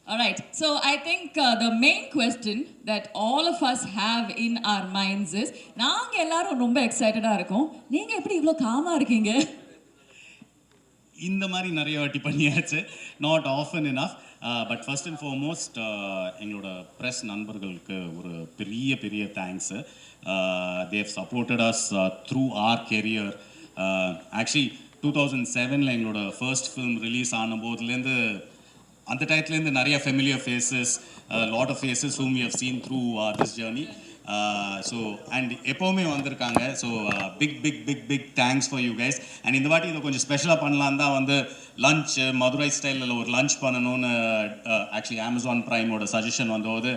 All right. So I think the main question that all of us have in our minds is நாங்க எல்லாரும் ரொம்ப எக்ஸைட்டடா இருக்கோம். நீங்க எப்படி இவ்ளோ காமா இருக்கீங்க? இந்த மாதிரி நிறைய வாட்டி பண்ணியாச்சு, not often enough. But first and foremost எங்களோட ப்ரெஸ் நண்பர்களுக்கு ஒரு பெரிய பெரிய thanks. They supported us through our career. Actually 2007 எங்களோட ஃபர்ஸ்ட் ஃபிலிம் ரிலீஸ் ஆன போதுலேருந்து அந்த டயத்துலேருந்து நிறைய familiar faces, lot of faces whom we have seen through this journey. So and எப்போவுமே வந்திருக்காங்க. So big big big big thanks for you guys. And இந்த வாட்டி இதை கொஞ்சம் ஸ்பெஷலாக பண்ணலாம் தான் வந்து லஞ்ச் மதுரை ஸ்டைலில் ஒரு லஞ்ச் பண்ணணும்னு ஆக்சுவலி அமேசான் ப்ரைமோட சஜஷன் வந்தபோது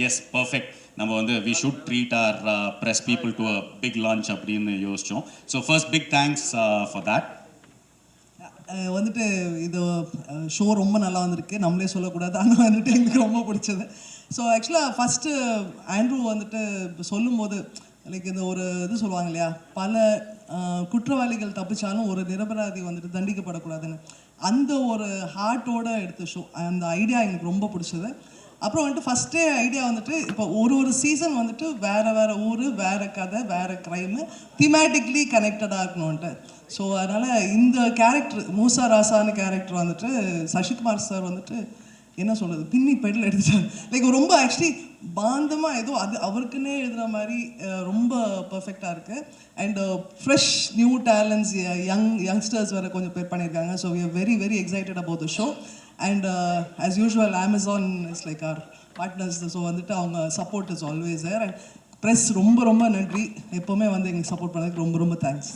எஸ் பர்ஃபெக்ட், நம்ம வந்து we should treat our press people to a big lunch அப்படின்னு யோசித்தோம். So first big thanks for that. வந்துட்டு இது ஷோ ரொம்ப நல்லா வந்திருக்கு, நம்மளே சொல்லக்கூடாது, ஆனால் வந்துட்டு எங்களுக்கு ரொம்ப பிடிச்சது. ஸோ ஆக்சுவலாக ஃபஸ்ட்டு ஆண்ட்ரூ வந்துட்டு சொல்லும்போது லைக் இந்த ஒரு இது சொல்லுவாங்க இல்லையா, பல குற்றவாளிகள் தப்பிச்சாலும் ஒரு நிரபராதி வந்துட்டு தண்டிக்கப்படக்கூடாதுன்னு, அந்த ஒரு ஹார்ட்டோடு எடுத்த ஷோ. அந்த ஐடியா எங்களுக்கு ரொம்ப பிடிச்சது. அப்புறம் வந்துட்டு ஃபஸ்ட்டே ஐடியா வந்துட்டு இப்போ ஒரு சீசன் வந்துட்டு வேறு ஊர், வேறு கதை, வேறு க்ரைமு, திமேட்டிக்லி கனெக்டடாக இருக்கணும்ன்ட்டு. ஸோ அதனால் இந்த கேரக்டர் மூசா ராசான கேரக்டர் வந்துட்டு சசிகுமார் சார் வந்துட்டு என்ன சொல்கிறது, பின்னி பெட்டில் எடுத்துட்டார். லைக் ரொம்ப ஆக்சுவலி பாந்தமாக ஏதோ அது அவருக்குன்னே எழுதுகிற மாதிரி ரொம்ப பர்ஃபெக்டாக இருக்குது. And fresh new talents, youngsters வேறு கொஞ்சம் பேர் பண்ணியிருக்காங்க. So we are very very excited about the show. And as usual Amazon is like our partners. So வந்துட்டு அவங்க support is always there. And press ரொம்ப ரொம்ப நன்றி, எப்போவுமே வந்து எங்களுக்கு சப்போர்ட் பண்ணதுக்கு ரொம்ப ரொம்ப thanks.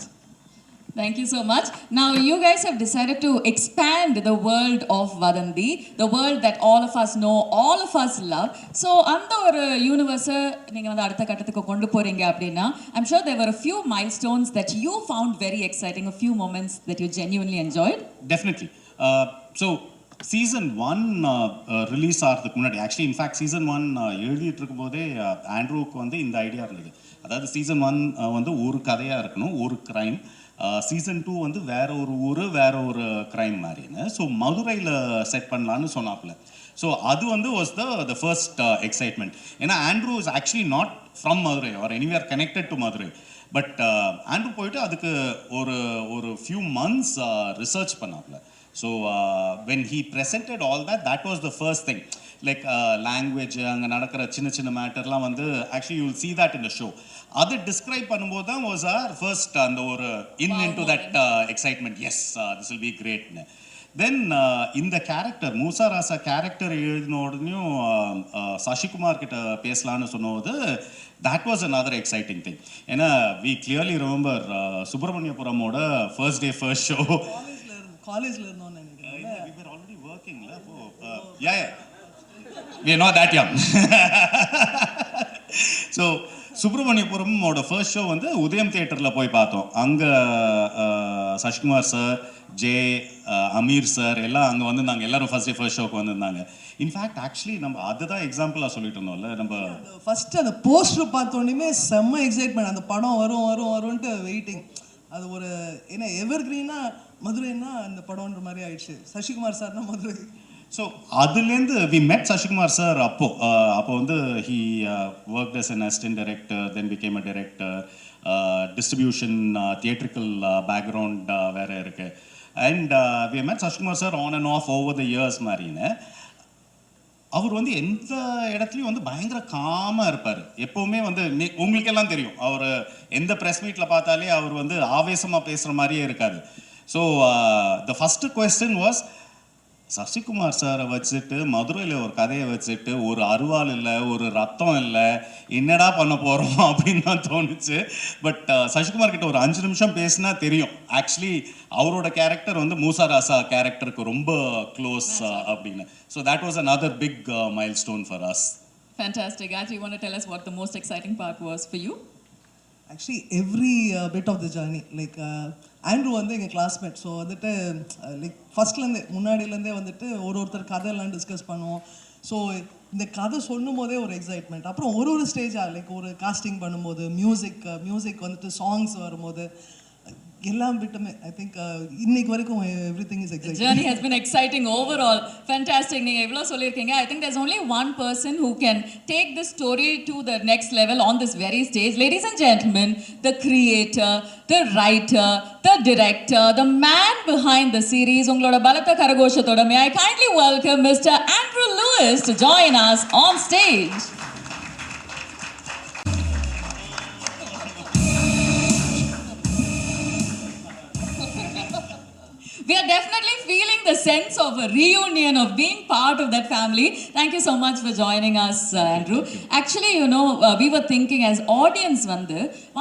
Thank you so much. Now you guys have decided to expand the world of Vadanthi, the world that all of us know, all of us love. So அந்த ஒரு யூனிவர்ஸை நீங்கள் வந்து அடுத்த கட்டத்துக்கு கொண்டு போகிறீங்க அப்படின்னா, I'm sure there were a few milestones that you found very exciting, a few moments that you genuinely enjoyed. Definitely. So season 1 release ஆகிறதுக்கு முன்னாடி ஆக்சுவலி இன்ஃபேக்ட் சீசன் 1 எழுதிட்டு இருக்கும்போதே ஆண்ட்ரூவுக்கு வந்து இந்த ஐடியா இருந்தது. அதாவது சீசன் 1 வந்து ஒரு கதையாக இருக்கணும், ஒரு க்ரைம். சீசன் 2 வந்து வேற ஒரு ஊர், வேற ஒரு க்ரைம் மாதிரின்னு. ஸோ மதுரையில் செட் பண்ணலான்னு சொன்னாப்புல. ஸோ அது வந்து வாஸ் த ஃபர்ஸ்ட் எக்ஸைட்மெண்ட். ஏன்னா Andrew is actually not from Madurai or anywhere connected to Madurai. But Andrew போயிட்டு அதுக்கு ஒரு ஃபியூ மந்த்ஸ் ரிசர்ச் பண்ணாப்புல. So when he presented all that was the first thing. Like language, அங்கே நடக்கிற சின்ன சின்ன மேட்டர்லாம் வந்து actually you will see that in the show. அதை டிஸ்கிரைப் பண்ணும்போது தான் வாஸ் ஆர் ஃபர்ஸ்ட் அந்த ஒரு into that excitement. Yes this will be கிரேட்னு. தென் இந்த கேரக்டர் மூசா ராசா கேரக்டர் எழுதின உடனேயும் சசிகுமார் கிட்ட பேசலான்னு சொன்னபோது that was another exciting thing. ஏன்னா we clearly remember சுப்பிரமணியபுரமோட ஃபர்ஸ்ட் டே ஃபர்ஸ்ட் ஷோ காலேஜில் இருந்தோம்னு நினைக்கிறேன். we were already working la. Yeah we are not that young. So சுப்பிரமணியபுரமோட ஃபர்ஸ்ட் ஷோ வந்து உதயம் தியேட்டரில் போய் பார்த்தோம். அங்கே Sasikumar sir, J, Ameer sir எல்லாம் அங்கே வந்திருந்தாங்க. எல்லாரும் ஃபர்ஸ்ட் டே ஃபர்ஸ்ட் ஷோக்கு வந்திருந்தாங்க. இன்ஃபேக்ட் ஆக்சுவலி நம்ம அதுதான் எக்ஸாம்பிளாக சொல்லிட்டு இருந்தோம்ல. நம்ம ஃபர்ஸ்ட் அந்த போஸ்டர் பார்த்தோன்னே செம்ம எக்ஸைட்மெண்ட், அந்த படம் வரும்ன்ட்டு வெயிட்டிங். அது ஒரு என்ன எவர் கிரீனாக மதுரைன்னா அந்த படம்ன்ற மாதிரி ஆயிடுச்சு. சசிகுமார் சார்னா மதுரை. ஸோ அதுலேருந்து வி மெட் சசிகுமார் சார். அப்போ வந்து he work as an assistant director, then became a director, distribution, theatrical background வேறு இருக்குது. And we met Sasikumar sir on and off over the years மாதிரின்னு. அவர் வந்து எந்த இடத்துலையும் வந்து பயங்கர காமாக இருப்பார். எப்போவுமே வந்து உங்களுக்கெல்லாம் தெரியும், அவர் எந்த ப்ரெஸ் மீட்டில் பார்த்தாலே அவர் வந்து ஆவேசமாக பேசுகிற மாதிரியே இருக்காது. So the first question was, Sasikumar சாரை வச்சுட்டு மதுரையில் ஒரு கதையை வச்சுட்டு ஒரு அருவாள் இல்லை, ஒரு ரத்தம் இல்லை, என்னடா பண்ண போகிறோம் அப்படின்னு தான் தோணுச்சு. பட் சசிகுமார் கிட்ட ஒரு 5 நிமிஷம் பேசினா தெரியும் ஆக்சுவலி அவரோட கேரக்டர் வந்து மூசா ராசா கேரக்டருக்கு ரொம்ப க்ளோஸ் அப்படின்னு. So that was another big milestone for us. Fantastic. Actually, you want to tell us what the most exciting part was for you? Actually every bit of the journey like Andrew வந்து எங்கள் classmate. So வந்துட்டு like முன்னாடியிலேருந்தே வந்துட்டு ஒருத்தர் கதையெல்லாம் discuss பண்ணுவோம். So இந்த கதை சொல்லும் போதே ஒரு எக்ஸைட்மெண்ட். அப்புறம் ஒரு ஸ்டேஜாக லைக் ஒரு காஸ்டிங் பண்ணும்போது மியூசிக் வந்துட்டு சாங்ஸ் வரும்போது எல்லாம் விட்டுமே ஐ திங்க் இன்னைக்கு வரைக்கும் every thing is The exciting. journey has been exciting overall. Fantastic. நீங்க எவ்வளவு சொல்லியிருக்கீங்க. I think there's only one person who can take this story to the next level on this very stage. Ladies and gentlemen, the creator, the writer, the director, the man behind the series. உங்களோட பலத்த கரகோஷத்தோட may I kindly welcome Mr. Andrew Lewis to join us on stage. We are definitely feeling the sense of a reunion, of being part of that family. Thank you so much for joining us, Andrew. Actually, you know, we were thinking as audience,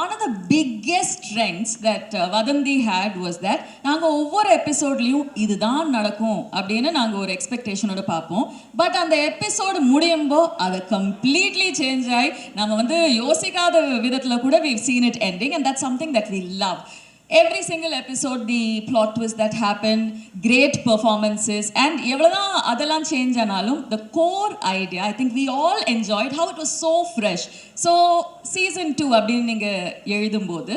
one of the biggest strengths that Vadanthi had was that நாங்க ஒவ்வொரு எபிசோட்லயும் இதுதான் நடக்கும் அப்படின்னு நாங்க ஒரு எக்ஸ்பெக்டேஷனோட பார்ப்போம். But அந்த episode முடியும்போ அதை கம்ப்ளீட்லி சேஞ்ச் ஆகி நம்ம யோசிக்காத விதத்துல கூட we've seen it ending, and that's something that we love. Every single episode, the plot twist that happened, great performances, and எவ்வளவுதான் அதெல்லாம் சேஞ்ச் ஆனாலும் the core idea, I think we all enjoyed how it was so fresh. So season 2 அப்படின்னு நீங்க எழுதும்போது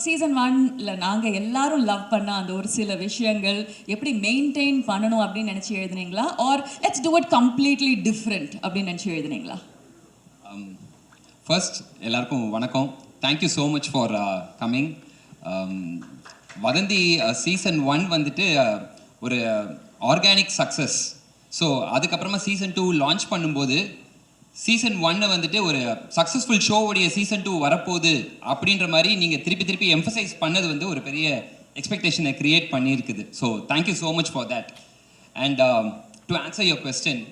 season 1ல நாங்க எல்லாரும் love பண்ண அந்த ஒரு சில விஷயங்கள் எப்படி மெயின்டைன் பண்ணணும் அப்படின்னு நினைச்சு எழுதுனீங்களா, or let's do it completely different அப்படின்னு நினைச்சு எழுதுனீங்களா? ஃபர்ஸ்ட் எல்லாருக்கும் வணக்கம். Thank you so much for coming. Vadhandhi season 1 வந்துட்டு ஒரு ஆர்கானிக் சக்ஸஸ். ஸோ அதுக்கப்புறமா சீசன் 2 லான்ச் பண்ணும்போது சீசன் 1 வந்துட்டு ஒரு சக்ஸஸ்ஃபுல் ஷோவுடைய சீசன் 2 வரப்போகுது அப்படின்ற மாதிரி நீங்கள் திருப்பி எம்ஃபசைஸ் பண்ணது ஒரு பெரிய எக்ஸ்பெக்டேஷனை க்ரியேட் பண்ணியிருக்குது. So thank you so much for that. And to answer your question,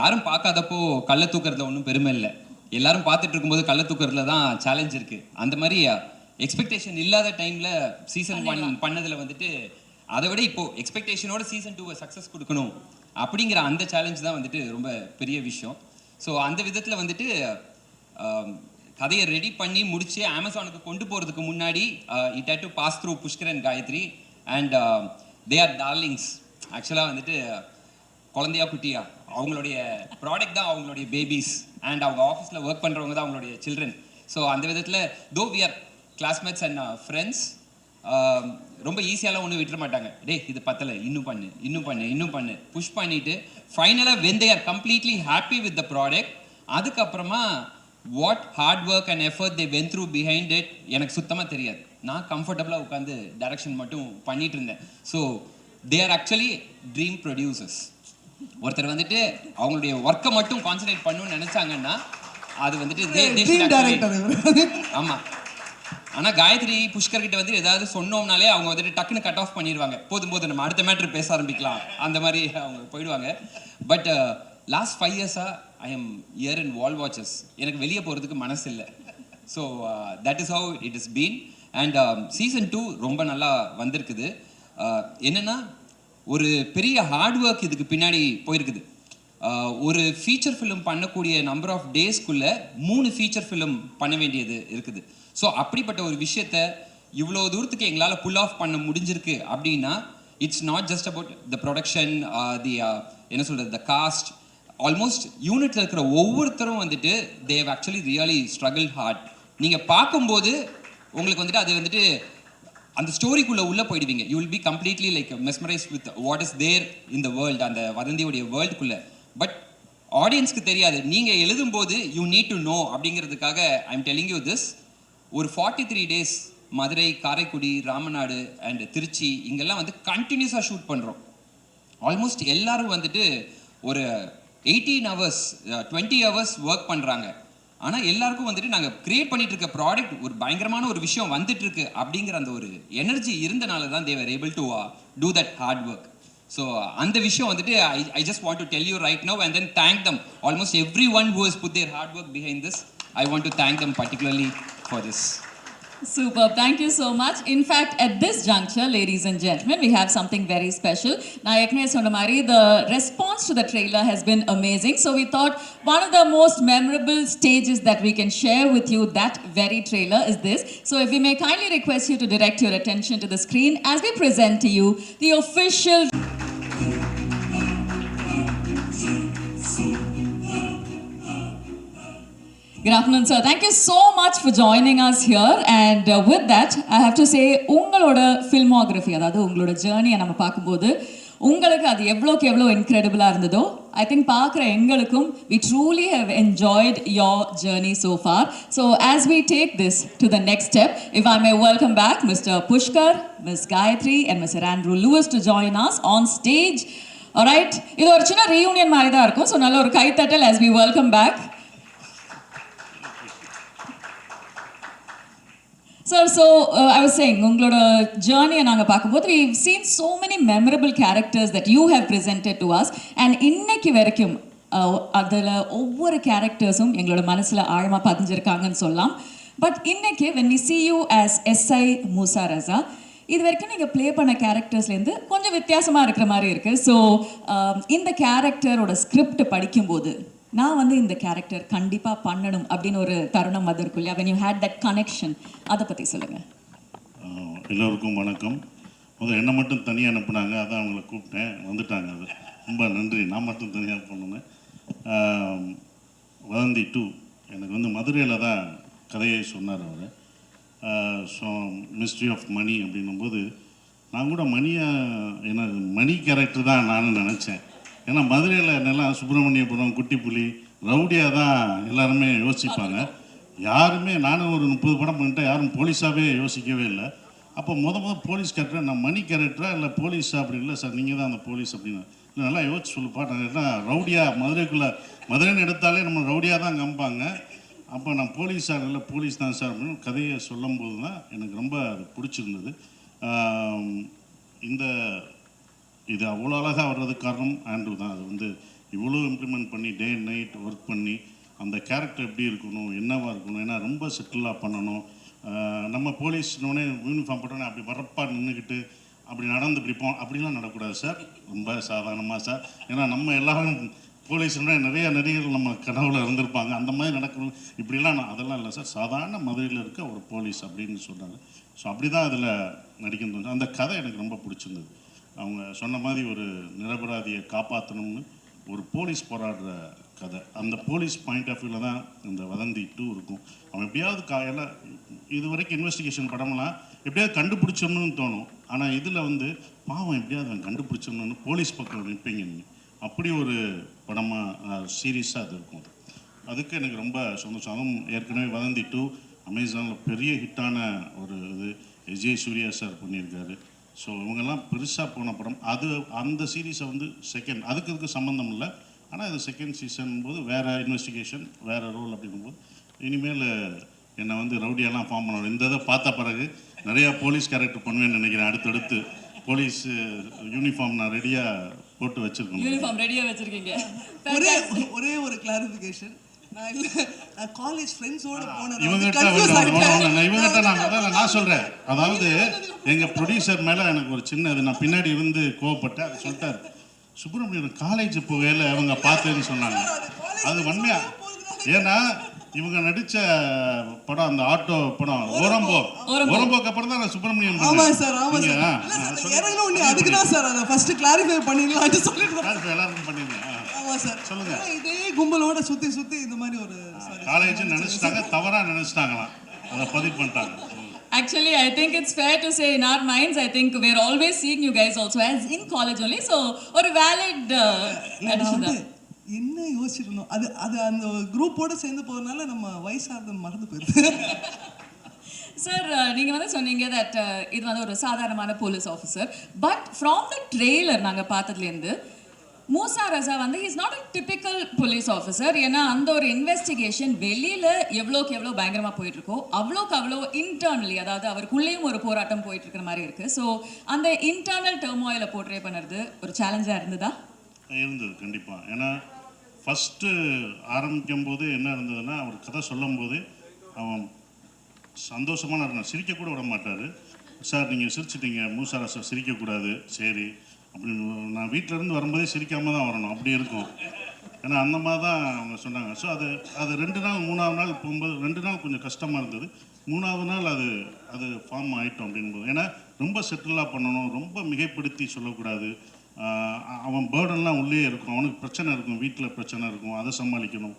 யாரும் பார்க்காதப்போ கள்ள தூக்குறதுல ஒன்றும் பெருமை இல்லை. எல்லாரும் பார்த்துட்டு இருக்கும்போது கள்ள தூக்குறதுல தான் சேலஞ்ச் இருக்குது. அந்த மாதிரி எக்ஸ்பெக்டேஷன் இல்லாத டைமில் சீசன் 1 பண்ணதில் வந்துட்டு அதை விட இப்போது எக்ஸ்பெக்டேஷனோட சீசன் 2 சக்ஸஸ் கொடுக்கணும் அப்படிங்கிற அந்த சேலஞ்ச் தான் வந்துட்டு ரொம்ப பெரிய விஷயம். ஸோ அந்த விதத்தில் வந்துட்டு கதையை ரெடி பண்ணி முடித்து அமேசானுக்கு கொண்டு போகிறதுக்கு முன்னாடி it had to pass through Pushkar and Gayathri, and they are darlings. ஆக்சுவலாக வந்துட்டு குழந்தையா குட்டியா அவங்களுடைய ப்ராடக்ட் தான் அவங்களுடைய பேபிஸ், அண்ட் அவங்க ஆஃபீஸில் ஒர்க் பண்ணுறவங்க தான் அவங்களுடைய சில்ட்ரன். ஸோ அந்த விதத்தில் though we are classmates and friends, ரொம்ப ஈஸியாலாம் ஒன்றும் விட்டுற மாட்டாங்க. டே இது பத்தலை, இன்னும் பண்ணு புஷ் பண்ணிவிட்டு ஃபைனலாக when they are completely happy with the product, அதுக்கப்புறமா what hard work and effort they went through behind it எனக்கு சுத்தமாக தெரியாது. நான் கம்ஃபர்டபுளாக உட்காந்து டைரக்ஷன் மட்டும் பண்ணிட்டு இருந்தேன். So they are actually dream producers. ஒருத்தர் வந்துட்டு அவங்களுடைய ஒர்க்கை மட்டும் கான்சன்ட்ரேட் பண்ணணும்னு நினச்சாங்கன்னா அது வந்துட்டு ஆமாம். ஆனால் காயத்ரி புஷ்கர் கிட்ட வந்து ஏதாவது சொன்னோம்னாலே அவங்க வந்துட்டு டக்குன்னு கட் ஆஃப் பண்ணிடுவாங்க. போதும் நம்ம அடுத்த மேட்ரு பேச ஆரம்பிக்கலாம் அந்த மாதிரி அவங்க போயிடுவாங்க. பட் லாஸ்ட் 5 இயர்ஸாக I am year in wall watches. எனக்கு வெளியே போகிறதுக்கு மனசு இல்லை. So that is how it is been. And season 2 ரொம்ப நல்லா வந்திருக்குது. என்னென்னா ஒரு பெரிய ஹார்ட் ஒர்க் இதுக்கு பின்னாடி போயிருக்குது. ஒரு ஃபீச்சர் ஃபிலிம் பண்ணக்கூடிய நம்பர் ஆஃப் டேஸ்க்குள்ளே 3 ஃபீச்சர் ஃபிலிம் பண்ண வேண்டியது இருக்குது. ஸோ அப்படிப்பட்ட ஒரு விஷயத்த இவ்வளோ தூரத்துக்கு எங்களால் புல் ஆஃப் பண்ண முடிஞ்சிருக்கு அப்படின்னா it's not just about the production, the என்ன சொல்கிறது, த காஸ்ட். ஆல்மோஸ்ட் யூனிட்டில் இருக்கிற ஒவ்வொருத்தரும் வந்துட்டு they have actually really struggle hard. நீங்கள் பார்க்கும்போது உங்களுக்கு வந்துட்டு அது வந்துட்டு அந்த ஸ்டோரிக்குள்ளே உள்ளே போயிடுவீங்க. You will be completely like mesmerise with what is there in the world, அந்த வதந்தியுடைய வேர்ல்டுக்குள்ளே. பட் ஆடியன்ஸ்க்கு தெரியாது. நீங்கள் எழுதும்போது யூ நீட் டு நோ அப்படிங்கிறதுக்காக I am telling you this. ஒரு 43 டேஸ் மதுரை, காரைக்குடி, ராமநாடு அண்ட் திருச்சி இங்கெல்லாம் வந்து கண்டினியூஸாக ஷூட் பண்ணுறோம். ஆல்மோஸ்ட் எல்லாரும் வந்துட்டு ஒரு 18 ஹவர்ஸ் 20 ஹவர்ஸ் ஒர்க் பண்ணுறாங்க. ஆனால் எல்லாருக்கும் வந்துட்டு நாங்கள் க்ரியேட் பண்ணிட்டு இருக்க ப்ராடக்ட் ஒரு பயங்கரமான ஒரு விஷயம் வந்துட்டு இருக்கு அப்படிங்கிற அந்த ஒரு எனர்ஜி இருந்தனால தான் they were able to do that hard work. So அந்த விஷயம் வந்துட்டு I just want to tell you right now and then thank them. Almost every one who has put their hard work behind this. I want to thank them particularly for this. Superb. Thank you so much. In fact, at this juncture, ladies and gentlemen, we have something very special. Now, the response to the trailer has been amazing. So we thought one of the most memorable stages that we can share with you that very trailer is this. So if we may kindly request you to direct your attention to the screen as we present to you the official Good afternoon, sir. Thank you so much for joining us here. And with that, I have to say, உங்களோட filmography, அதாவது உங்களோட ஜேர்னியை நம்ம பார்க்கும்போது உங்களுக்கு அது எவ்வளோக்கு எவ்வளோ இன்க்ரெடிபிளாக இருந்ததோ ஐ திங்க் பார்க்குற எங்களுக்கும் we truly have enjoyed your journey so far. So as we take this to the next step, if I may welcome back Mr. Pushkar, Ms. Gayatri and Mr. Andrew Lewis to join us on stage. Alright, இது ஒரு சின்ன reunion மாதிரி தான் இருக்கும். So நல்ல ஒரு கைத்தட்டல் as we welcome back. Sir, so I was saying, உங்களோட ஜேர்னியை நாங்கள் பார்க்கும்போது we've seen so many memorable characters that you have presented to us and இன்னைக்கு வரைக்கும் அதில் ஒவ்வொரு கேரக்டர்ஸும் எங்களோட மனசில் ஆழமாக பதிஞ்சிருக்காங்கன்னு சொல்லலாம். பட் இன்னைக்கு when we see you as SI Musa Raza, இது வரைக்கும் நீங்கள் ப்ளே பண்ண கேரக்டர்ஸ்லேருந்து கொஞ்சம் வித்தியாசமாக இருக்கிற மாதிரி இருக்குது. ஸோ இந்த கேரக்டரோட ஸ்கிரிப்ட் படிக்கும்போது நான் வந்து இந்த கேரக்டர் கண்டிப்பாக பண்ணணும் அப்படின்னு ஒரு தருணம் அது இருக்கும் இல்லையா, when you had that connection, அதை பற்றி சொல்லுங்கள். எல்லோருக்கும் வணக்கம். என்னை மட்டும் தனியாக அனுப்புனாங்க, அதான் அவங்கள கூப்பிட்டேன், வந்துட்டாங்க. அது ரொம்ப நன்றி. நான் மட்டும் தனியாக போனேன்னு. வதந்தி 2 எனக்கு மதுரையில் தான் கதையை சொன்னார் அவர். ஸோ மிஸ்ட்ரி ஆஃப் மணி அப்படின்னும்போது நான் கூட மணி கேரக்டர் தான் நானும் நினச்சேன். ஏன்னா மதுரையில் என்னெல்லாம் சுப்பிரமணியபுரம், குட்டிப்புலி, ரவுடியாக தான் எல்லாருமே யோசிப்பாங்க. யாருமே நானும் ஒரு 30 படம் பண்ணிட்டேன், யாரும் போலீஸாகவே யோசிக்கவே இல்லை. அப்போ போலீஸ் கேரக்டர் நான் மணி கேரக்டரா இல்லை போலீஸா அப்படி இல்லை சார், நீங்கள் தான் அந்த போலீஸ் அப்படின்னு. இல்லை நல்லா யோசிச்சு சொல்லுப்பா, நான் எல்லாம் ரவுடியாக மதுரைன்னு எடுத்தாலே நம்ம ரவுடியாக தான் கம்பாங்க. அப்போ நான் போலீஸா இல்லை போலீஸ் தான் சார் அப்படின்னு கதையை சொல்லும்போது தான் எனக்கு ரொம்ப அது பிடிச்சிருந்தது. இது அவ்வளோ அழகாக வர்றதுக்கு காரணம் ஆண்ட்ரூ தான். அது இவ்வளோ இம்ப்ளிமெண்ட் பண்ணி டே அண்ட் நைட் ஒர்க் பண்ணி அந்த கேரக்டர் எப்படி இருக்கணும், என்னவாக இருக்கணும், ஏன்னா ரொம்ப செட்டிலாக பண்ணணும். நம்ம போலீஸ்னோடனே யூனிஃபார்ம் போட்டோன்னே அப்படி வரப்பா நின்றுக்கிட்டு அப்படி நடந்து பிடிப்போம், அப்படிலாம் நடக்கூடாது சார். ரொம்ப சாதாரணமாக சார், ஏன்னா நம்ம எல்லாரும் போலீஸ்னா நிறைய நடிகர்கள் நம்ம கனவுல இருந்திருப்பாங்க, அந்த மாதிரி நடக்கணும், இப்படிலாம் அதெல்லாம் இல்லை சார், சாதாரண மதுரையில் இருக்க ஒரு போலீஸ் அப்படின்னு சொன்னாங்க. ஸோ அப்படி தான் அதில் நடிக்கணும். அந்த கதை எனக்கு ரொம்ப பிடிச்சிருந்தது. அவங்க சொன்ன மாதிரி ஒரு நிரபராதியை காப்பாற்றணும்னு ஒரு போலீஸ் போராடுற கதை. அந்த போலீஸ் பாயிண்ட் ஆஃப் வியூவில் தான் இந்த வதந்தி 2 இருக்கும். அவன் எப்படியாவது எல்லாம் இது வரைக்கும் இன்வெஸ்டிகேஷன் படம்லாம் எப்படியாவது கண்டுபிடிச்சிடணும்னு தோணும். ஆனால் இதில் பாவம் எப்படியாவது அவன் கண்டுபிடிச்சிடணும்னு போலீஸ் பக்கம் நிற்பீங்க. அப்படி ஒரு படமாக சீரியஸாக அது இருக்கும். அதுக்கு எனக்கு ரொம்ப சந்தோஷம். அதுவும் ஏற்கனவே வதந்தி 2 அமேசானில் பெரிய ஹிட்டான ஒரு இது விஜய் சூர்யா சார் பண்ணியிருக்காரு. ஸோ இவங்கெல்லாம் பெருசாக போன படம். அந்த சீரீஸை செகண்ட் அதுக்கு சம்மந்தம் இல்லை, ஆனால் இது செகண்ட் சீசன் போது வேறு இன்வெஸ்டிகேஷன் வேறு ரோல் அப்படிங்கும்போது இனிமேல் என்னை ரவுடியெல்லாம் ஃபார்ம் பண்ணணும். இந்த இதை பார்த்த பிறகு நிறையா போலீஸ் கேரக்டர் பண்ணுவேன்னு நினைக்கிறேன். அடுத்தடுத்து போலீஸ் யூனிஃபார்ம் நான் ரெடியாக போட்டு வச்சுருக்கேன். யூனிஃபார்ம் ரெடியாக வச்சுருக்கீங்க. ஒரே ஒரு கிளாரிஃபிகேஷன், காலேஜ் ஃப்ரெண்ட்ஸோட இவங்ககிட்ட நான் சொல்கிறேன். அதாவது எங்கள் ப்ரொடியூசர் மேலே எனக்கு ஒரு சின்ன இது, நான் பின்னாடி இருந்து கோவப்பட்டேன். அது சொல்லிட்டார், சுப்பிரமணியன் காலேஜ் போகையில் அவங்க பார்த்தேன்னு சொன்னாங்க. அது உண்மையா? ஏன்னா இவங்க நடித்த படம் அந்த ஆட்டோ படம் ஓரம்போக்கு அப்புறம் தான் நான் சுப்பிரமணியன். ஆமாம் சார், ஆமாம் சார். அதுக்கு தான் சார் அதை ஃபர்ஸ்ட் கிளாரிஃபை பண்ணிடலாம்னு சொல்லிட்டு எல்லாருக்கும் பண்ணிருந்தேன். ஆமாம் சார், சொல்லுங்க. இதே கும்பலோட சுற்றி இந்த மாதிரி ஒரு காலேஜ் நினைச்சிட்டாங்க, தவறாக நினைச்சிட்டாங்களாம், அதை பதிவு பண்ணிட்டாங்க. Actually, I think it's fair to say in our minds, I think we're always seeing you guys also as in college only. So, ஒரு valid addition தான். என்ன யோசிச்சிருந்தோம், அது அந்த குரூப்போட சேர்ந்து போகிறதுனால நம்ம வயசாக மறந்து போயிடுது. சார், நீங்கள் சொன்னீங்க தட் இது ஒரு சாதாரணமான police officer. But from the trailer நாங்கள் பார்த்ததுலேருந்து Moosa Raza is not a typical police officer. ஏன்னா அந்த ஒரு இன்வெஸ்டிகேஷன் வெளியில் எவ்வளோக்கு எவ்வளோ பயங்கரமாக போயிட்டுருக்கோ அவ்வளோக்கு அவ்வளோ இன்டர்னலி, அதாவது அவருக்குள்ளேயும் ஒரு போராட்டம் போயிட்டுருக்கிற மாதிரி இருக்குது. ஸோ அந்த இன்டர்னல் டர்மாயிலை போர்ட்ரே பண்ணுறது ஒரு சேலஞ்சாக இருந்ததா? இருந்தது கண்டிப்பாக. ஏன்னா ஃபஸ்ட்டு ஆரம்பிக்கும் போது என்ன இருந்ததுன்னா, அவர் கதை சொல்லும் போது அவன் சந்தோஷமான இருந்தான், சிரிக்கக்கூட விட மாட்டார். சார் நீங்கள் சிரிச்சிட்டீங்க, மூசா ரசா சிரிக்கக்கூடாது, சரி அப்படின்னு. நான் வீட்டிலேருந்து வரும்போதே சிரிக்காமல் தான் வரணும், அப்படி இருக்கும். ஏன்னா அந்த மாதிரி தான் அவங்க சொன்னாங்க. ஸோ அது 2 நாள் 3ஆவது நாள் போகும்போது 2 நாள் கொஞ்சம் கஷ்டமாக இருந்தது. 3ஆவது நாள் அது ஃபார்ம் ஆகிட்டோம் அப்படின்போது. ஏன்னா ரொம்ப செட்டிலாக பண்ணணும், ரொம்ப மிகைப்படுத்தி சொல்லக்கூடாது. அவன் பேர்டன்லாம் உள்ளே இருக்கும், அவனுக்கு பிரச்சனை இருக்கும், வீட்டில் பிரச்சனை இருக்கும், அதை சமாளிக்கணும்.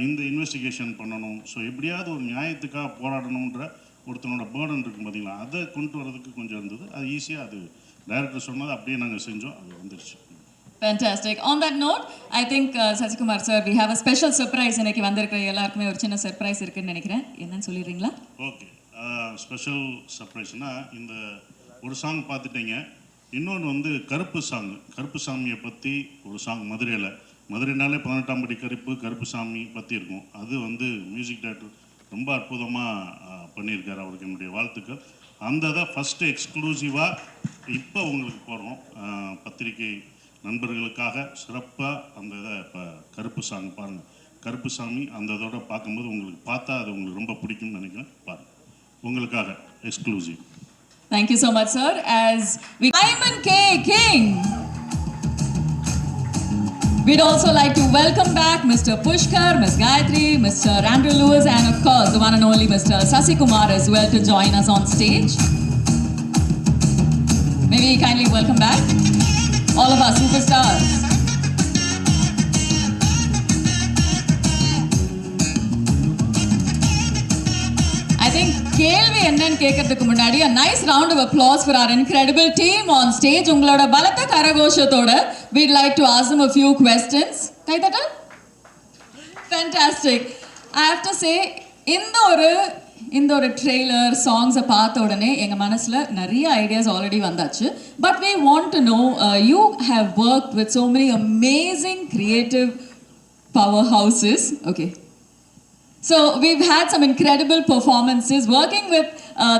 இந்த இன்வெஸ்டிகேஷன் பண்ணணும். ஸோ எப்படியாவது ஒரு நியாயத்துக்காக போராடணுன்ற ஒருத்தனோட பேர்டன் இருக்கும் பார்த்தீங்களா, அதை கொண்டு வரதுக்கு கொஞ்சம் இருந்தது. அது ஈஸியாக அது டைரக்டர் சொன்னது அப்படியே நாங்கள் செஞ்சோம், அது வந்துருச்சு. Fantastic. On that note, I think Sasikumar sir, we have a special surprise. இன்னைக்கு வந்திருக்கிற எல்லாருக்குமே ஒரு சின்ன சர்ப்ரைஸ் இருக்குன்னு நினைக்கிறேன். என்னன்னு சொல்லிடுறீங்களா? ஓகே, ஸ்பெஷல் சர்ப்ரைஸ்னால் இந்த ஒரு சாங் பார்த்துட்டீங்க. இன்னொன்று வந்து கருப்பு சாங், கருப்பு சாமியை பற்றி ஒரு சாங் மதுரைனாலே 18ஆம் படி கருப்பு சாமி பற்றி இருக்கும். அது வந்து மியூசிக் டைரக்டர் ரொம்ப அற்புதமாக பண்ணியிருக்காரு, அவருக்கு என்னுடைய வாழ்த்துக்கள். அந்த இதை ஃபஸ்ட்டு எக்ஸ்க்ளூசிவாக இப்போ உங்களுக்கு போகிறோம், பத்திரிகை நண்பர்களுக்காக சிறப்பாக அந்த இதை இப்போ கருப்பு சாங் பாருங்கள். கருப்பு சாமி அந்த இதோட பார்க்கும்போது உங்களுக்கு பார்த்தா அது உங்களுக்கு ரொம்ப பிடிக்கும்னு நினைக்கிறேன். பாருங்கள், உங்களுக்காக exclusive. Thank you so much, sir. As we Simon K. King. We'd also like to welcome back Mr. Pushkar, Ms. Gayatri, Mr. Andrew Lewis, and of course the one and only Mr. Sasikumar as well to join us on stage. May we kindly welcome back all of our superstars. I think கேள்வி என்னன்னு கேட்கறதுக்கு முன்னாடி a nice round of applause for our incredible team on stage. உங்களோட பலத்த கரகோஷத்தோட we'd like to ask them a few questions. கைதட்டல். Fantastic. I have to say இந்த ஒரு trailer சாங்ஸை பார்த்த உடனே எங்கள் மனசில் நிறைய ஐடியாஸ் ஆல்ரெடி வந்தாச்சு. But we want to know, you have worked with so many amazing creative powerhouses. Okay. So we've had some incredible performances working with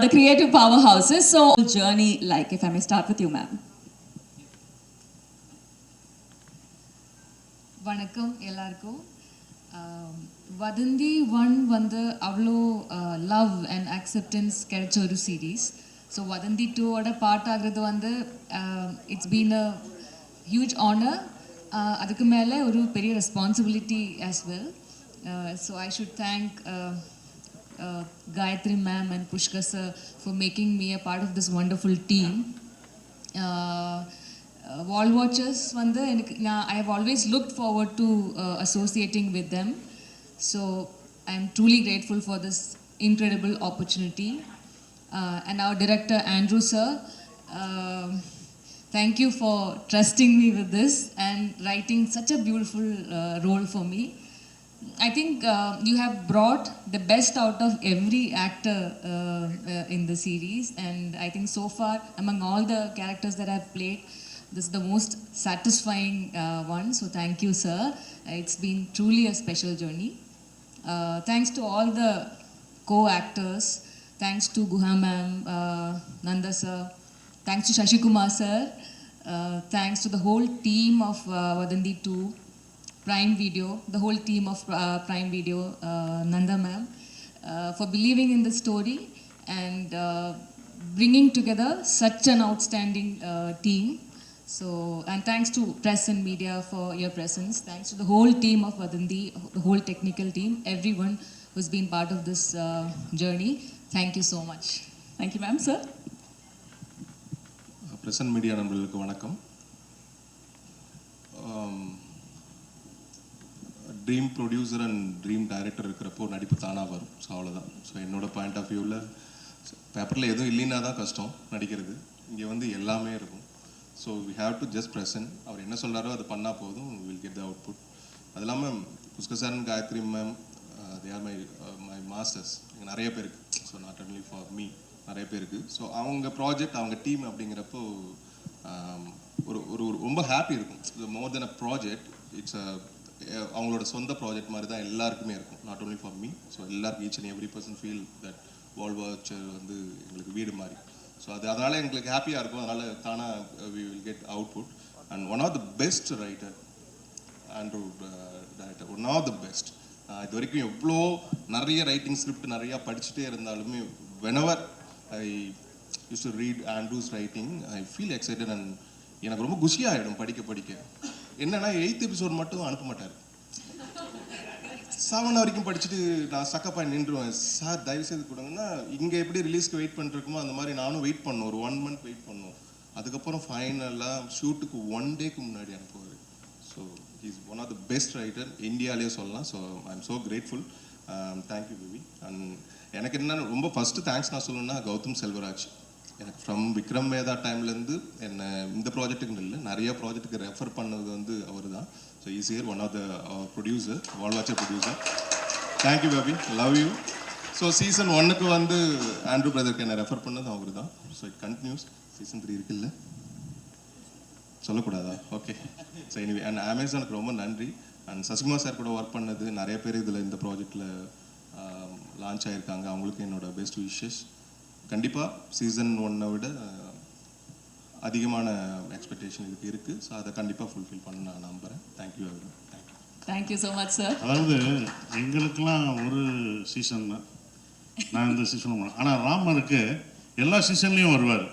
the creative powerhouses. So journey, like, if I may start with you, ma'am. வணக்கம் எல்லாருக்கும். வதந்தி 1 வந்து அவ்வளோ love and acceptance கிடைச்ச ஒரு series. So வதந்தி 2ஓட part ஆகிறது வந்து it's been a huge honour. அதுக்கு மேலே ஒரு பெரிய responsibility as well. So I should thank Gayatri ma'am and Pushkar sir for making me a part of this wonderful team. Wall Watchers வந்து எனக்கு I have always looked forward to associating with them. So I am truly grateful for this incredible opportunity. And our director Andrew sir, thank you for trusting me with this and writing such a beautiful role for me. I think you have brought the best out of every actor in the series, and I think so far among all the characters that I've played, this is the most satisfying one. So thank you, sir. It's been truly a special journey. Thanks to all the co-actors. Thanks to Guha ma'am, Nanda sir. Thanks to Sasikumar sir. Thanks to the whole team of Vadandi 2. Prime Video, the whole team of Prime Video, Nanda ma'am, for believing in the story and bringing together such an outstanding team. So, and thanks to press and media for your presence. Thanks to the whole team of Vadandi, the whole technical team, everyone who's been part of this journey. Thank you so much. Thank you, ma'am. Sir. Press and media நண்பர்களுக்கு வணக்கம். Dream producer and dream director இருக்கிறப்போ நடிப்பு தானாக வரும். So அவ்வளோதான். So என்னோட point of வியூவில் பேப்பரில் எதுவும் இல்லைன்னா தான் கஷ்டம் நடிக்கிறது. இங்கே வந்து எல்லாமே இருக்கும். So we have to just present. அவர் என்ன சொல்கிறாரோ அது பண்ணால் போதும், வில் கெட் த அவுட்புட். அது இல்லாமல் Pushkar sir and Gayathri ma'am, they are my masters. இங்கே நிறைய பேருக்கு, so not only for me, நிறைய பேருக்கு. ஸோ அவங்க ப்ராஜெக்ட், அவங்க டீம் அப்படிங்கிறப்போ ஒரு ஒரு ரொம்ப ஹாப்பி இருக்கும். மோர் தென் அ ப்ராஜெக்ட், இட்ஸ் அவங்களோட சொந்த ப்ராஜெக்ட் மாதிரி தான் எல்லாருக்குமே இருக்கும். Not only for me. So எல்லாருக்கும் each and every person feel that wall watcher வந்து எங்களுக்கு வீடு மாதிரி. ஸோ அதனால் எங்களுக்கு ஹாப்பியாக இருக்கும். அதனால் தானாக we will get output. And one of the best writer Andrew director, one of the best. இது வரைக்கும் எவ்வளோ நிறைய ரைட்டிங் ஸ்கிரிப்ட் நிறையா படிச்சுட்டே இருந்தாலுமே whenever I used to read Andrew's writing, I feel excited and எனக்கு ரொம்ப குஷியாகிடும் படிக்க. என்னன்னா 8th எபிசோட் மட்டும் அனுப்ப மாட்டார். 7 வரைக்கும் படிச்சுட்டு நான் சக்கப்பாய் நின்றுவேன். சார் தயவு செய்து கொடுங்கன்னா, இங்கே எப்படி ரிலீஸ்க்கு வெயிட் பண்ணிருக்குமோ அந்த மாதிரி நானும் வெயிட் பண்ணோம். ஒரு 1 month வெயிட் பண்ணோம். அதுக்கப்புறம் ஃபைனலாக ஷூட்டுக்கு 1 டேக்கு முன்னாடி அனுப்புவார். So is one of the best writer இந்தியாவிலே சொல்லலாம். So I am so grateful. Thank you baby. And எனக்கு என்னென்ன ரொம்ப ஃபஸ்ட்டு தேங்க்ஸ் நான் சொல்லணும்னா கௌதம் செல்வராஜ். எனக்கு ஃப்ரம் விக்ரம் வேதா டைம்லேருந்து என்னை இந்த ப்ராஜெக்ட்டுக்கு இல்லை நிறைய ப்ராஜெக்ட்டுக்கு ரெஃபர் பண்ணது வந்து அவர் தான். So is here one of the producer, wall watcher producer. Thank you baby, love you. So season 1க்கு வந்து ஆண்ட்ரூ பிரதருக்கு என்னை ரெஃபர் பண்ணது அவர் தான். So it continuous. சீசன் 3 இருக்குல்ல, சொல்லக்கூடாதா? ஓகே. ஸோ எனிவே அண்ட் அமேசானுக்கு ரொம்ப நன்றி. அண்ட் சசிகுமார் சார் கூட ஒர்க் பண்ணது நிறைய பேர் இதில் இந்த ப்ராஜெக்டில் லான்ச் ஆகியிருக்காங்க. அவங்களுக்கு என்னோட பெஸ்ட் விஷஸ். கண்டிப்பாக சீசன் 1 விட அதிகமான எக்ஸ்பெக்டேஷன் இதுக்கு இருக்குது. ஸோ அதை கண்டிப்பாக ஃபுல்ஃபில் பண்ண நான் நம்புகிறேன். Thank you every one. Thank you so much sir. அதாவது எங்களுக்கெல்லாம் ஒரு சீசன் தான், நான் இந்த சீசனும் பண்ணேன். ஆனால் ராமருக்கு எல்லா சீசன்லேயும் வருவார்.